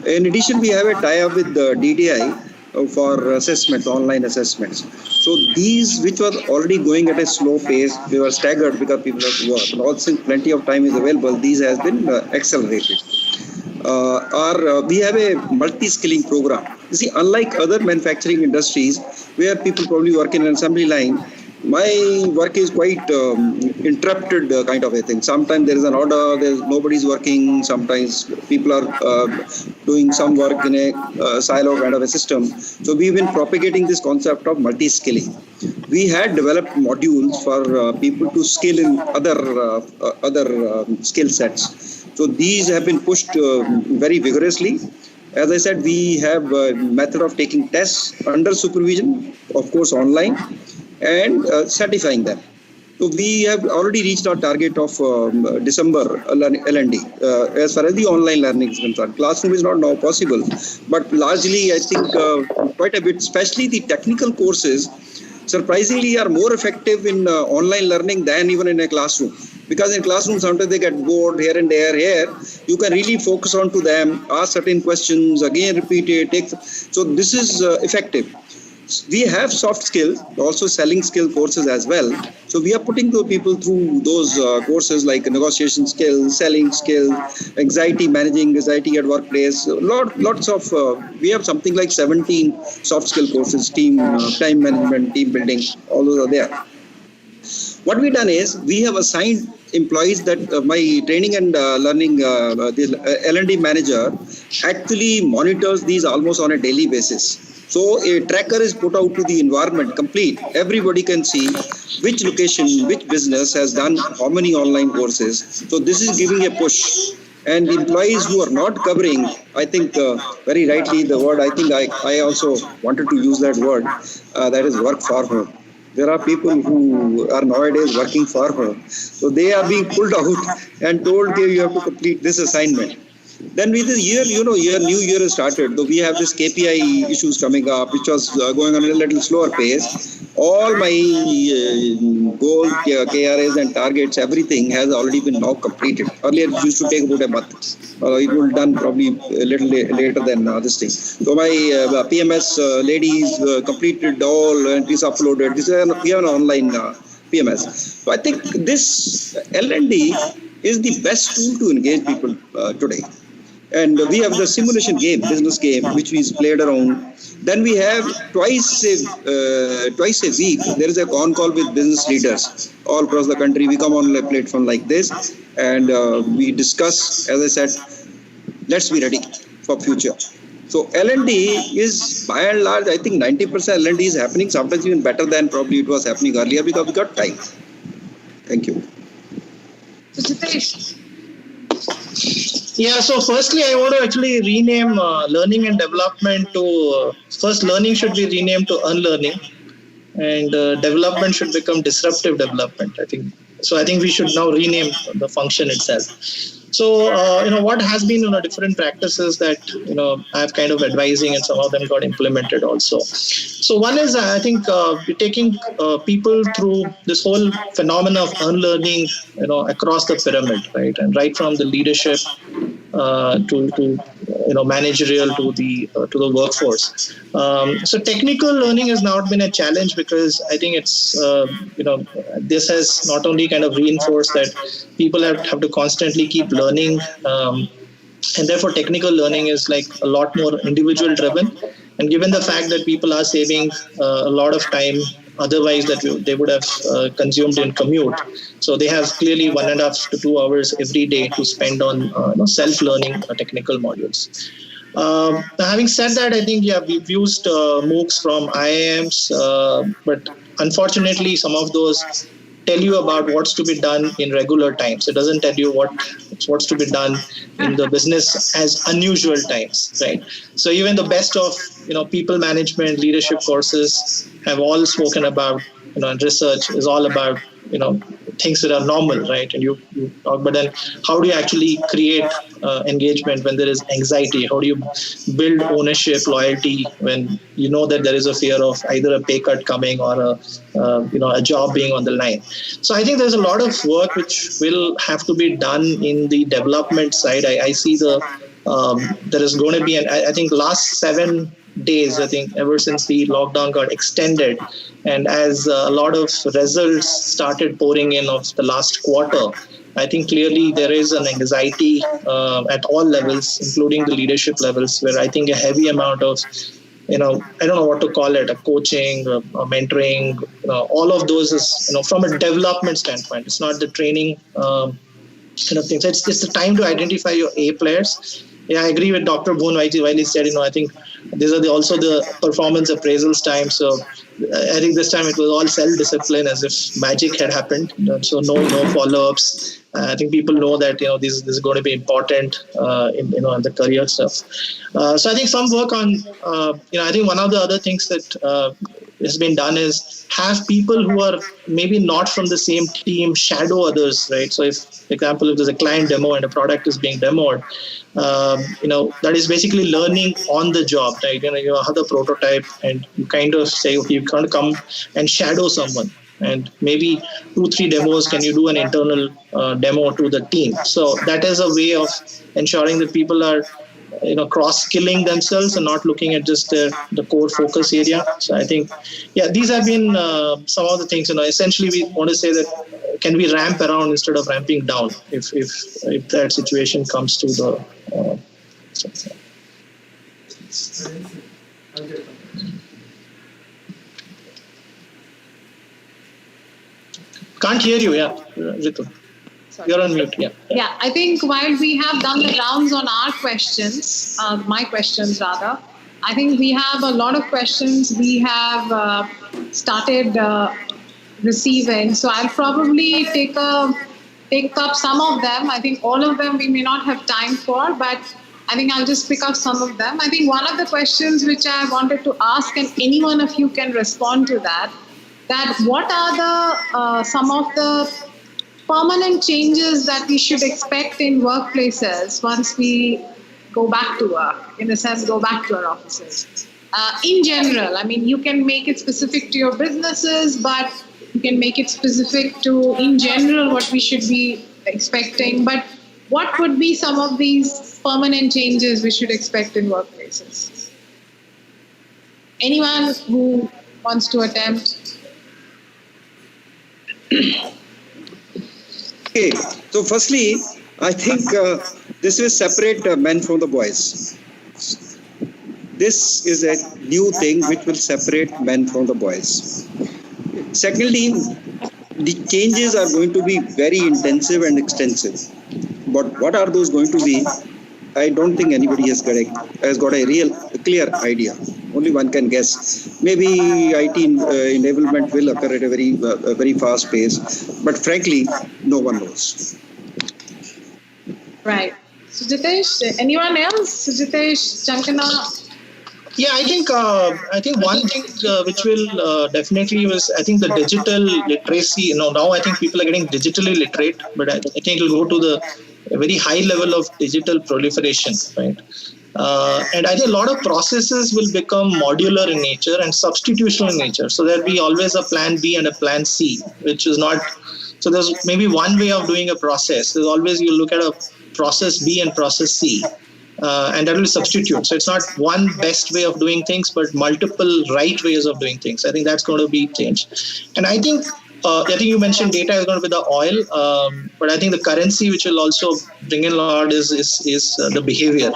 In addition, we have a tie-up with the DDI for assessments, online assessments. So these, which were already going at a slow pace, they were staggered because people have to work. And also, plenty of time is available. These has been accelerated. We have a multi-skilling program. You see, unlike other manufacturing industries where people probably work in an assembly line, my work is quite interrupted kind of a thing. Sometimes there is an order, nobody's working. Sometimes people are doing some work in a silo kind of a system. So we've been propagating this concept of multi-skilling. We had developed modules for people to skill in other skill sets. So these have been pushed very vigorously. As I said, we have a method of taking tests under supervision, of course online, and certifying them. So we have already reached our target of December L&D as far as the online learning is concerned. Classroom is not now possible, but largely I think quite a bit, especially the technical courses, surprisingly are more effective in online learning than even in a classroom. Because in classroom, sometimes they get bored here and there. Here, you can really focus on to them, ask certain questions, again repeat it. So this is effective. We have soft skills, also selling skill courses as well. So we are putting the people through those courses like negotiation skills, selling skills, managing anxiety at workplace. Lots of, we have something like 17 soft skill courses, time management, team building, all those are there. What we've done is we have assigned employees that my training and learning this L&D manager actually monitors these almost on a daily basis. So a tracker is put out to the environment complete. Everybody can see which location, which business has done how many online courses. So this is giving a push. And employees who are not covering, I think very rightly the word, I think I also wanted to use that word, that is work for home. There are people who are nowadays working for home. So they are being pulled out and told, okay, you have to complete this assignment. Then with the year, new year has started. So we have this KPI issues coming up, which was going on a little slower pace. All my goals, KRAs and targets, everything has already been now completed. Earlier it used to take about a month. It will done probably a little later than this thing. So my PMS ladies completed all entries uploaded. We have an online PMS. So I think this L&D is the best tool to engage people today. And we have the simulation game, business game, which we played around. Then we have twice a week, there is a con call with business leaders all across the country. We come on a platform like this and we discuss, as I said, let's be ready for future. So L&D is by and large, I think 90% L&D is happening, sometimes even better than probably it was happening earlier because we got time. Thank you. So Jitesh. Yeah, so firstly, I want to actually rename learning and development to, first learning should be renamed to unlearning, and development should become disruptive development. I think we should now rename the function itself. So, what has been, different practices that, I've kind of advising and some of them got implemented also. So one is, I think, we're taking people through this whole phenomena of unlearning, across the pyramid, right? And right from the leadership to managerial to the workforce. So technical learning has not been a challenge because I think it's this has not only kind of reinforced that people have to constantly keep learning, and therefore technical learning is like a lot more individual driven. And given the fact that people are saving a lot of time otherwise that they would have consumed in commute. So they have clearly 1.5 to 2 hours every day to spend on self-learning technical modules. Having said that, I think, we've used MOOCs from IIMs, but unfortunately, some of those tell you about what's to be done in regular times. It doesn't tell you what's to be done in the business as unusual times, right? So even the best of people management, leadership courses have all spoken about, and research is all about things that are normal, right? And you talk, but then how do you actually create engagement when there is anxiety? How do you build ownership, loyalty when you know that there is a fear of either a pay cut coming or a job being on the line? So I think there's a lot of work which will have to be done in the development side. I see there is going to be, I think last 7 days, I think ever since the lockdown got extended, and as a lot of results started pouring in of the last quarter, I think clearly there is an anxiety at all levels, including the leadership levels, where I think a heavy amount of, I don't know what to call it, a coaching, a mentoring, all of those is, from a development standpoint. It's not the training kind of things. It's the time to identify your A players. Yeah, I agree with Dr. Boone while he said, I think these are also the performance appraisals time. So I think this time it was all self-discipline as if magic had happened. So no follow-ups. I think people know that this is going to be important in the career stuff. So I think some work on I think one of the other things that has been done is have people who are maybe not from the same team shadow others, right? So if, for example, if there's a client demo and a product is being demoed, that is basically learning on the job, right? You have the prototype and you kind of say, okay, you can't come and shadow someone. And maybe 2-3 demos, can you do an internal demo to the team? So that is a way of ensuring that people are cross-skilling themselves and not looking at just the core focus area. So I think, these have been some of the things. Essentially, we want to say that can we ramp around instead of ramping down if that situation comes to the. Can't hear you, Ritu. You're on mute, Yeah, I think while we have done the rounds on our questions, my questions rather, I think we have a lot of questions we have started receiving. So I'll probably take up some of them. I think all of them we may not have time for, but I think I'll just pick up some of them. I think one of the questions which I wanted to ask, and any one of you can respond to that what are the some of the permanent changes that we should expect in workplaces once we go back to work, in a sense, go back to our offices? In general, I mean, you can make it specific to your businesses, but you can make it specific to, in general, what we should be expecting. But what would be some of these permanent changes we should expect in workplaces? Anyone who wants to attempt? Okay, so firstly, I think this will separate men from the boys. This is a new thing which will separate men from the boys. Secondly, the changes are going to be very intensive and extensive. But what are those going to be? I don't think anybody has got a real clear idea. Only one can guess. Maybe IT enablement will occur at a very fast pace, but frankly, no one knows. Right. Sujitesh, anyone else? Sujitesh, Chankana? Yeah, I think one thing which will definitely was, I think, the digital literacy. Now I think people are getting digitally literate, but I think it will go to the a very high level of digital proliferation, right? And I think a lot of processes will become modular in nature and substitutional in nature. So there'll be always a plan B and a plan C, which is not. So there's maybe one way of doing a process. There's always, you look at a process B and process C. And that will substitute. So it's not one best way of doing things, but multiple right ways of doing things. I think that's going to be changed. And I think you mentioned data is going to be the oil, but I think the currency which will also bring in a lot is the behavior,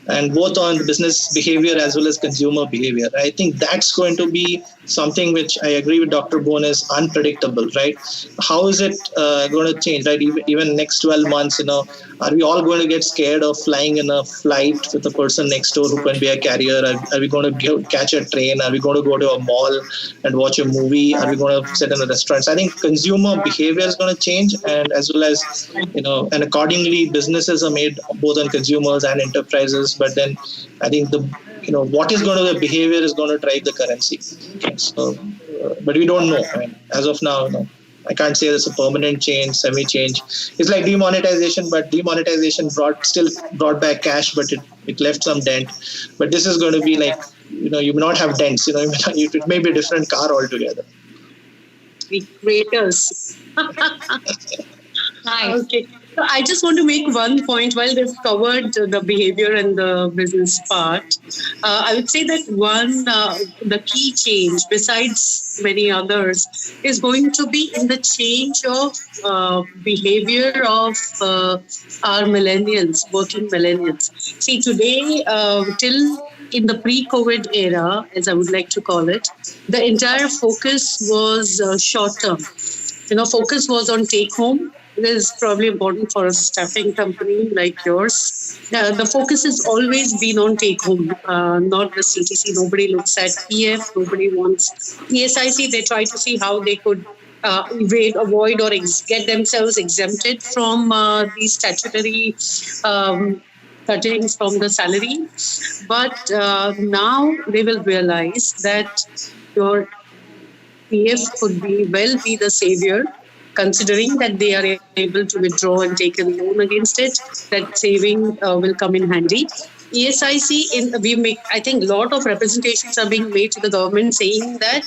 and both on business behavior as well as consumer behavior. I think that's going to be something which I agree with Dr. Bone is unpredictable, right? How is it going to change, right? Even next 12 months, are we all going to get scared of flying in a flight with a person next door who can be a carrier? Are we going to catch a train? Are we going to go to a mall and watch a movie? Are we going to sit in a restaurant? So I think consumer behavior is going to change, and as well as, and accordingly, businesses are made both on consumers and enterprises. But then I think what is going to the behavior is going to drive the currency. So, but we don't know. I mean, as of now, I can't say there's a permanent change, semi-change. It's like demonetization, but demonetization still brought back cash, but it left some dent. But this is going to be like, you may not have dents. It may be a different car altogether. The creators. Nice. Okay. So I just want to make one point while they've covered the behavior and the business part. I would say that the key change, besides many others, is going to be in the change of behavior of our millennials, working millennials. See, today, till in the pre-COVID era, as I would like to call it, the entire focus was short-term. Focus was on take-home. It is probably important for a staffing company like yours. The focus has always been on take-home, not the CTC. Nobody looks at PF. Nobody wants ESIC. They try to see how they could avoid or get themselves exempted from these statutory cuttings from the salary. But now they will realize that your PF could be the savior, considering that they are able to withdraw and take a loan against it. That saving will come in handy. ESIC, I think a lot of representations are being made to the government saying that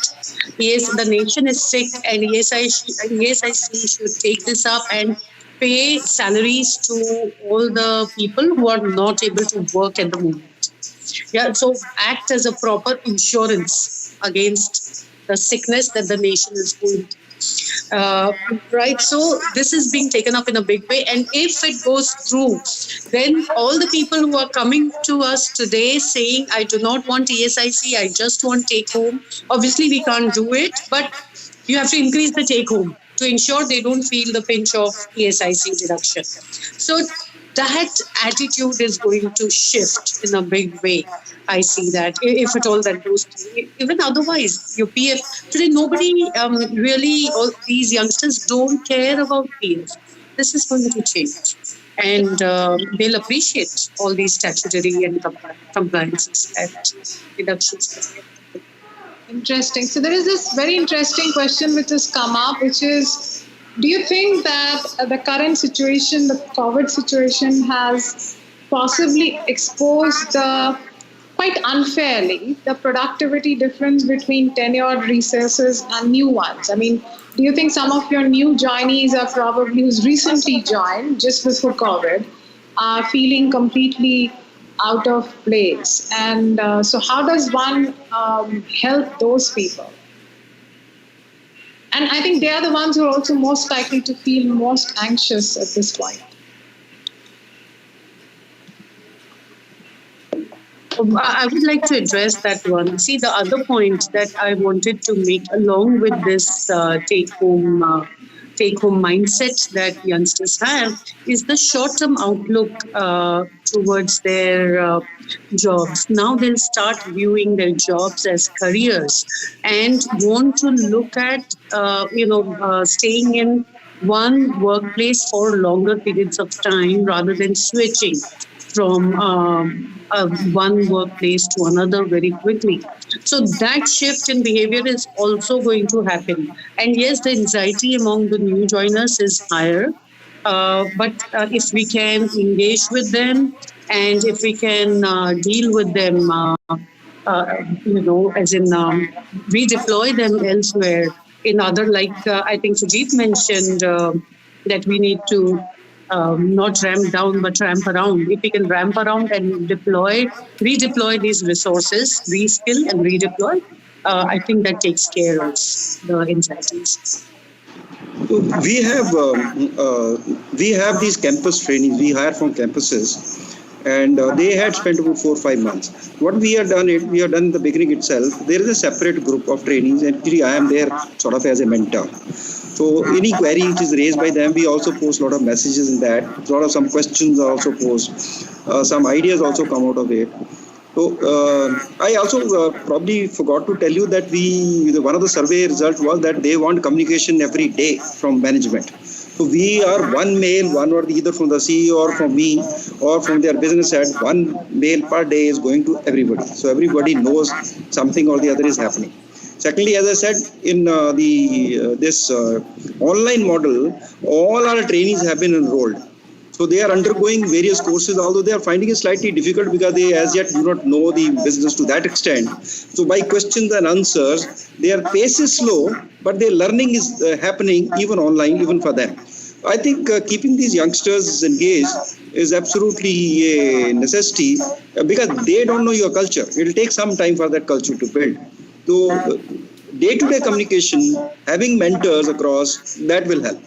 yes, the nation is sick and ESIC should take this up and pay salaries to all the people who are not able to work at the moment. Yeah, so act as a proper insurance against the sickness that the nation is going through. Right, so this is being taken up in a big way, and if it goes through, then all the people who are coming to us today saying, I do not want ESIC, I just want take home, obviously we can't do it, but you have to increase the take home to ensure they don't feel the pinch of ESIC deduction. So that attitude is going to shift in a big way. I see that, if at all that goes through. Even otherwise, your PF, today nobody all these youngsters don't care about PF. This is going to change. And they'll appreciate all these statutory and compliances and deductions. Interesting. So there is this very interesting question which has come up, which is, do you think that the current situation, the COVID situation, has possibly exposed quite unfairly the productivity difference between tenured resources and new ones? I mean, do you think some of your new joinees are probably who's recently joined just before COVID are feeling completely out of place? And so how does one help those people? And I think they are the ones who are also most likely to feel most anxious at this point. I would like to address that one. See, the other point that I wanted to make along with this take home mindset that youngsters have is the short term outlook towards their jobs. Now they'll start viewing their jobs as careers and want to look at staying in one workplace for longer periods of time rather than switching from one workplace to another very quickly. So that shift in behavior is also going to happen. And yes, the anxiety among the new joiners is higher. But if we can engage with them and if we can deal with them, as in redeploy them elsewhere in other, like I think Sujit mentioned that we need to not ramp down but ramp around. If we can ramp around and redeploy these resources, reskill and redeploy, I think that takes care of the anxieties. We have these campus trainings. We hire from campuses, and they had spent about 4 or 5 months. What we have done in the beginning itself. There is a separate group of trainees, and actually I am there sort of as a mentor. So any query which is raised by them, we also post a lot of messages in that. Some questions are also posed. Some ideas also come out of it. So I also probably forgot to tell you that one of the survey results was that they want communication every day from management. So we are one mail, one or either from the CEO or from me or from their business head. One mail per day is going to everybody. So everybody knows something or the other is happening. Secondly, as I said, in this online model, all our trainees have been enrolled. So they are undergoing various courses, although they are finding it slightly difficult because they as yet do not know the business to that extent. So by questions and answers, their pace is slow, but their learning is happening even online, even for them. I think keeping these youngsters engaged is absolutely a necessity because they don't know your culture. It will take some time for that culture to build. So day-to-day communication, having mentors across, that will help.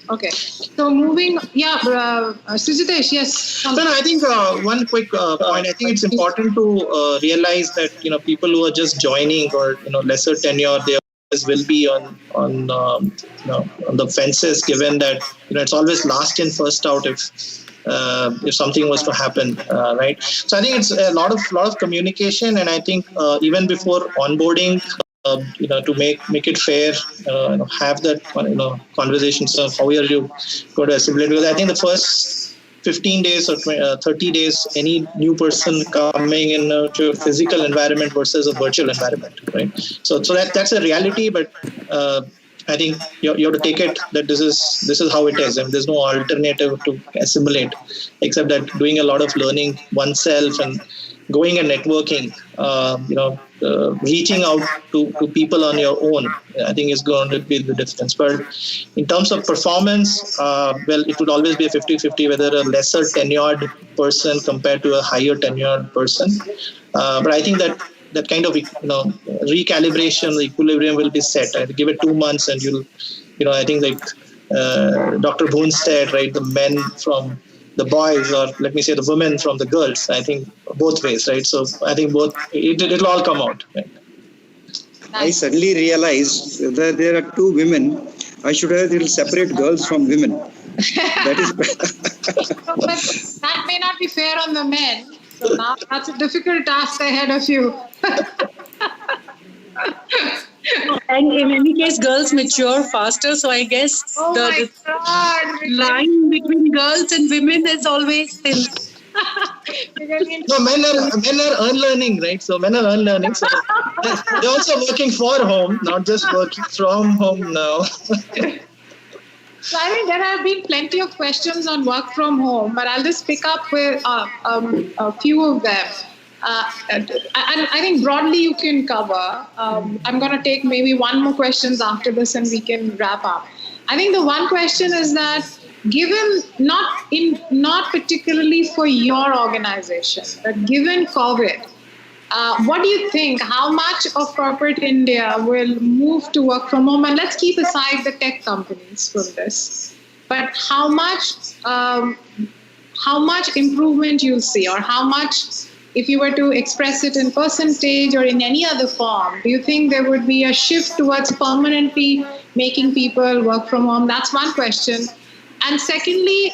Okay. So moving, Sujitesh, yes. No, I think one quick point. I think it's important to realize that people who are just joining or lesser tenure, they always will be on the fences. Given that it's always last in, first out if something was to happen, right? So I think it's a lot of communication, and I think even before onboarding. To make it fair, have that conversations of how are you going to assimilate, because I think the first 15 days or 30 days, any new person coming in to a physical environment versus a virtual environment, right? So that's a reality, but I think you have to take it that this is how it is, and there's no alternative to assimilate except that doing a lot of learning oneself and going and networking, reaching out to people on your own, I think is going to be the difference. But in terms of performance, it would always be a 50-50, whether a lesser tenured person compared to a higher tenured person. But I think that kind of recalibration, the equilibrium will be set. I give it 2 months, and I think like Dr. Boone said, right, the men from the boys, or let me say the women from the girls. I think both ways, right? So I think both, it'll all come out. Right? I suddenly realized that there are two women. I should have separate girls from women. That is. But that may not be fair on the men. So now that's a difficult task ahead of you. And in any case, girls mature faster. So I guess the line between girls and women is always thin. No, men are unlearning, right? So men are unlearning. So they're also working for home, not just working from home now. So I think there have been plenty of questions on work from home, but I'll just pick up with a few of them. And I think broadly you can cover. I'm going to take maybe one more questions after this and we can wrap up. I think the one question is that given, not particularly for your organization, but given COVID, What do you think? How much of corporate India will move to work from home? And let's keep aside the tech companies from this. But how much improvement you'll see, or how much, if you were to express it in percentage or in any other form, do you think there would be a shift towards permanently making people work from home? That's one question. And secondly,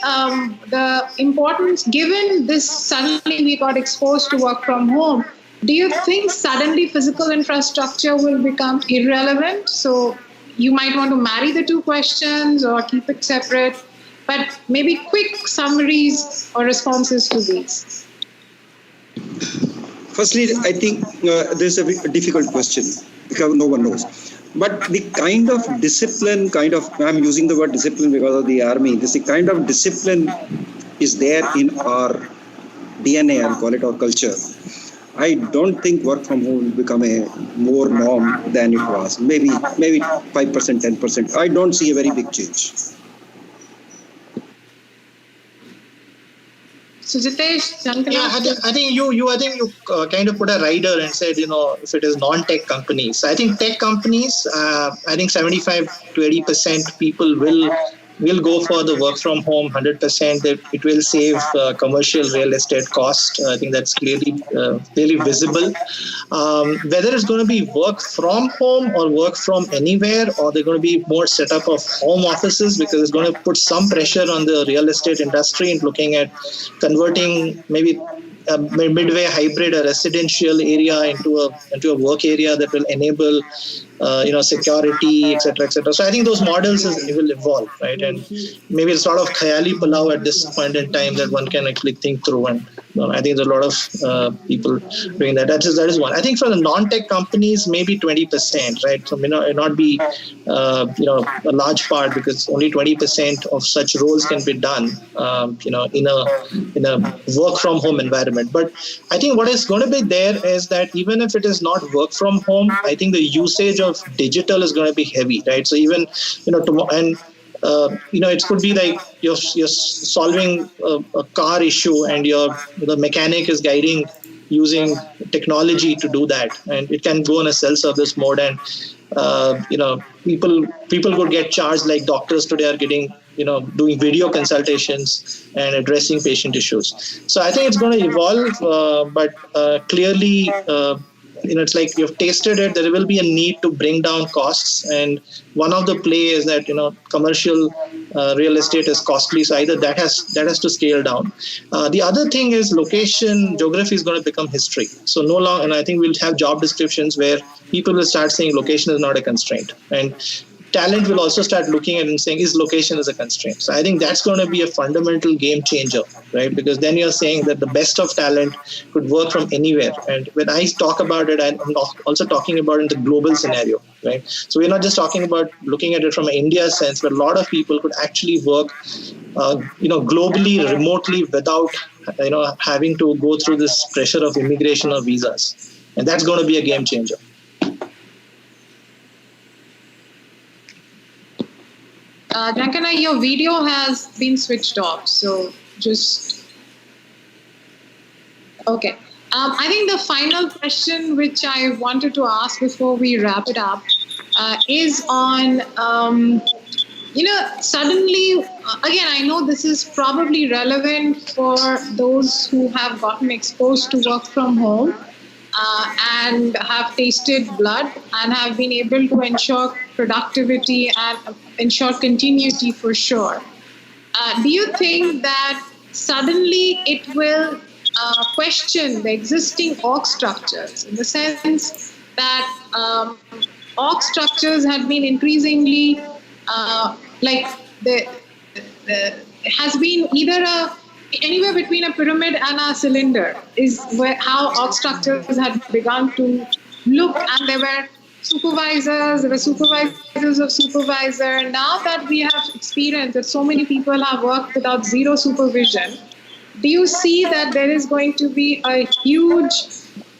the importance, given this suddenly we got exposed to work from home, do you think suddenly physical infrastructure will become irrelevant? So you might want to marry the two questions or keep it separate, but maybe quick summaries or responses to these. Firstly, I think this is a difficult question because no one knows. But the kind of discipline, I'm using the word discipline because of the army, the kind of discipline is there in our DNA, I'll call it, our culture. I don't think work from home will become a more norm than it was. Maybe 5%, 10%. I don't see a very big change. So Jitesh, I think you kind of put a rider and said, if it is non-tech companies. I think tech companies, I think 75 to 80% people will go for the work from home 100%. It will save commercial real estate cost. I think that's clearly visible. Whether it's going to be work from home or work from anywhere, or they're going to be more setup of home offices, because it's going to put some pressure on the real estate industry in looking at converting maybe a midway hybrid, a residential area into a work area that will enable security, etc., etc. So I think those models will evolve, right? And maybe it's sort of khayali pulao at this point in time that one can actually think through. And I think there's a lot of people doing that. That is one. I think for the non-tech companies, maybe 20%, right? So may not be a large part, because only 20% of such roles can be done, in a work from home environment. But I think what is going to be there is that even if it is not work from home, I think the usage of digital is going to be heavy, right? So even it could be like you're solving a car issue, and the mechanic is guiding using technology to do that, and it can go in a self-service mode. And people could get charged, like doctors today are getting, doing video consultations and addressing patient issues. So I think it's going to evolve, but clearly, it's like you've tasted it. There will be a need to bring down costs, and one of the play is that commercial real estate is costly, so either that has to scale down. The other thing is location, geography is going to become history. So no longer, and I think we'll have job descriptions where people will start saying location is not a constraint, and talent will also start looking at it and saying, is location as a constraint? So I think that's going to be a fundamental game changer, right? Because then you're saying that the best of talent could work from anywhere. And when I talk about it, I'm also talking about in the global scenario, right? So we're not just talking about looking at it from an India sense, but a lot of people could actually work, globally, remotely, without, having to go through this pressure of immigration or visas. And that's going to be a game changer. Jankana, your video has been switched off, so just... Okay. I think the final question which I wanted to ask before we wrap it up is on, suddenly, again, I know this is probably relevant for those who have gotten exposed to work from home and have tasted blood and have been able to ensure productivity and ensure continuity for sure. Do you think that suddenly it will question the existing org structures, in the sense that org structures have been increasingly has been either anywhere between a pyramid and a cylinder, is how org structures had begun to look, and there were supervisors of supervisor. Now that we have experienced that so many people have worked without zero supervision, do you see that there is going to be a huge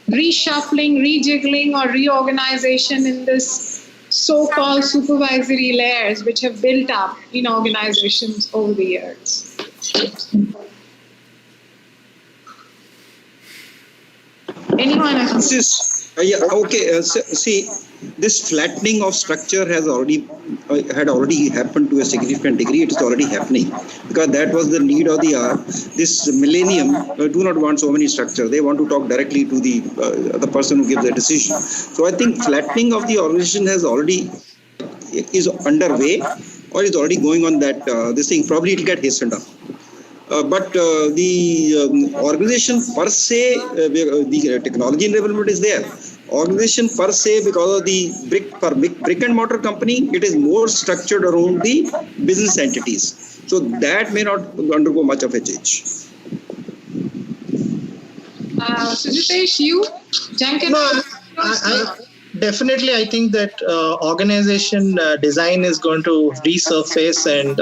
reshuffling, rejiggling, or reorganization in this so-called supervisory layers which have built up in organizations over the years? Anyone? This is okay. See, this flattening of structure has had already happened to a significant degree. It is already happening because that was the need of the hour. This millennium do not want so many structure. They want to talk directly to the person who gives the decision. So I think flattening of the organization is underway or is already going on. That this thing probably it will get hastened up. But the organization per se, the technology enablement is there. Organization per se, because of the brick and mortar company, it is more structured around the business entities. So that may not undergo much of a change. Sujitesh, you? Jankan? No, definitely, I think that organization design is going to resurface, and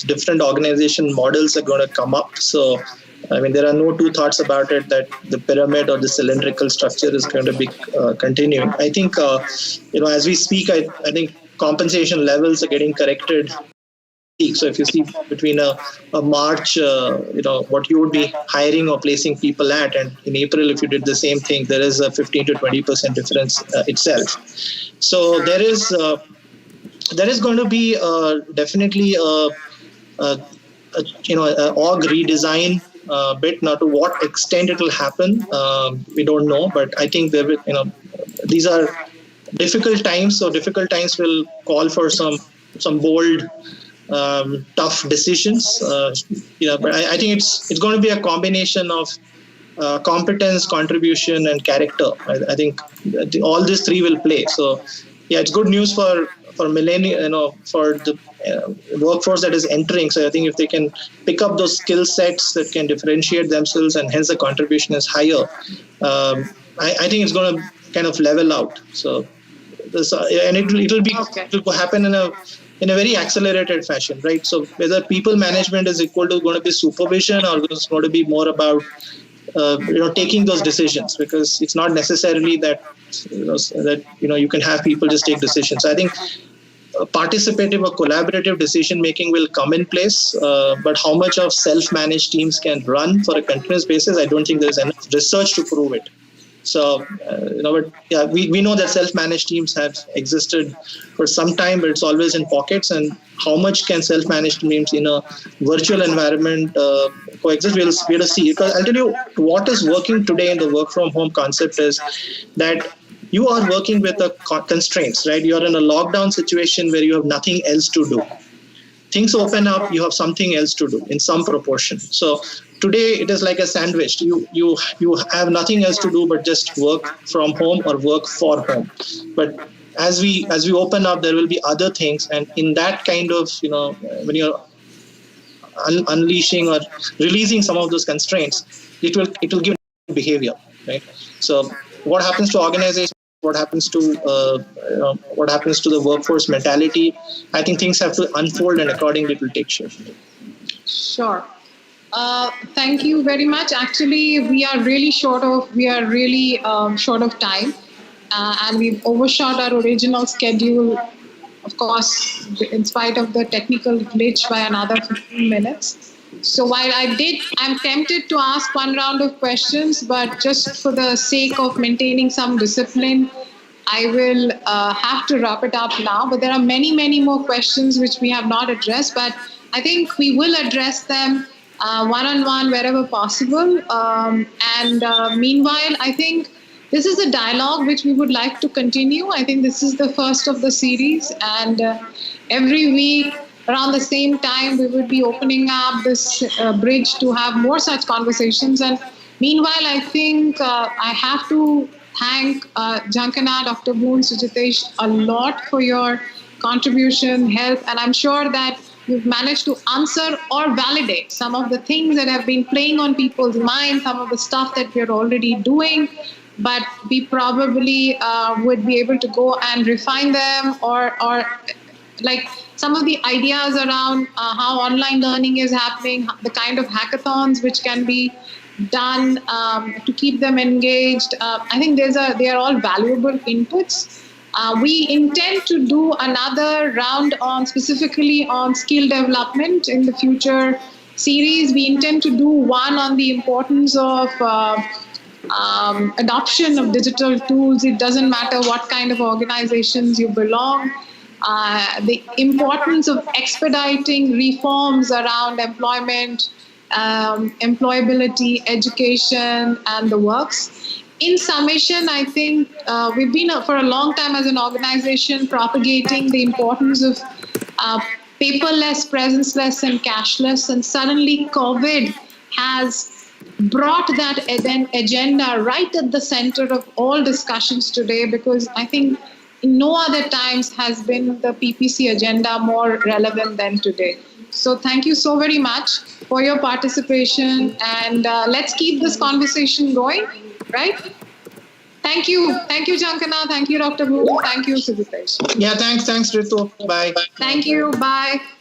different organization models are going to come up. So, I mean, there are no two thoughts about it that the pyramid or the cylindrical structure is going to be continuing. I think, as we speak, I think compensation levels are getting corrected. So if you see between a March, what you would be hiring or placing people at, and in April, if you did the same thing, there is a 15 to 20% difference itself. So there is going to be definitely a org redesign bit. Now, to what extent it will happen, we don't know. But I think there, these are difficult times. So difficult times will call for some bold, tough decisions. But I think it's going to be a combination of competence, contribution, and character. I think all these three will play. So yeah, it's good news for millennial, for the workforce that is entering. So I think if they can pick up those skill sets that can differentiate themselves, and hence the contribution is higher, I think it's going to kind of level out. So and it'll happen in a very accelerated fashion, right? So whether people management is equal to going to be supervision, or it's going to be more about taking those decisions, because it's not necessarily that you can have people just take decisions. So I think participative or collaborative decision making will come in place, but how much of self-managed teams can run for a continuous basis, I don't think there's enough research to prove it. So, but yeah, we know that self-managed teams have existed for some time, but it's always in pockets. And how much can self-managed teams in a virtual environment coexist? We'll see. Because I'll tell you what is working today in the work from home concept is that you are working with the constraints, right? You're in a lockdown situation where you have nothing else to do. Things open up, you have something else to do in some proportion. So today it is like a sandwich. You have nothing else to do but just work from home or work for home. But as we open up, there will be other things, and in that kind of when you're unleashing or releasing some of those constraints, it will give behavior, right? So what happens to organization? What happens to the workforce mentality? I think things have to unfold, and accordingly it will take shape. Sure. Thank you very much. Actually, we are really short of time, and we've overshot our original schedule, of course, in spite of the technical glitch, by another 15 minutes. So while I'm tempted to ask one round of questions, but just for the sake of maintaining some discipline, I will have to wrap it up now. But there are many, many more questions which we have not addressed, but I think we will address them one-on-one wherever possible. Meanwhile, I think this is a dialogue which we would like to continue. I think this is the first of the series, and every week around the same time, we would be opening up this bridge to have more such conversations. And meanwhile, I think I have to thank Jankana, Dr. Boone, Sujitesh a lot for your contribution, help, and I'm sure that you've managed to answer or validate some of the things that have been playing on people's minds, some of the stuff that we're already doing, but we probably would be able to go and refine them, or like some of the ideas around how online learning is happening, the kind of hackathons which can be done to keep them engaged. I think they are all valuable inputs. We intend to do another round specifically on skill development in the future series. We intend to do one on the importance of adoption of digital tools. It doesn't matter what kind of organizations you belong. The importance of expediting reforms around employment, employability, education, and the works. In summation, I think we've been for a long time as an organization propagating the importance of paperless, presenceless, and cashless, and suddenly COVID has brought that agenda right at the center of all discussions today, because I think in no other times has been the PPC agenda more relevant than today. So thank you so very much for your participation, and let's keep this conversation going, right? Thank you. Thank you, Jankana. Thank you, Dr. Bhu. Thank you, Sudhitesh. Yeah, thanks, Ritu. Bye. Thank you. Bye.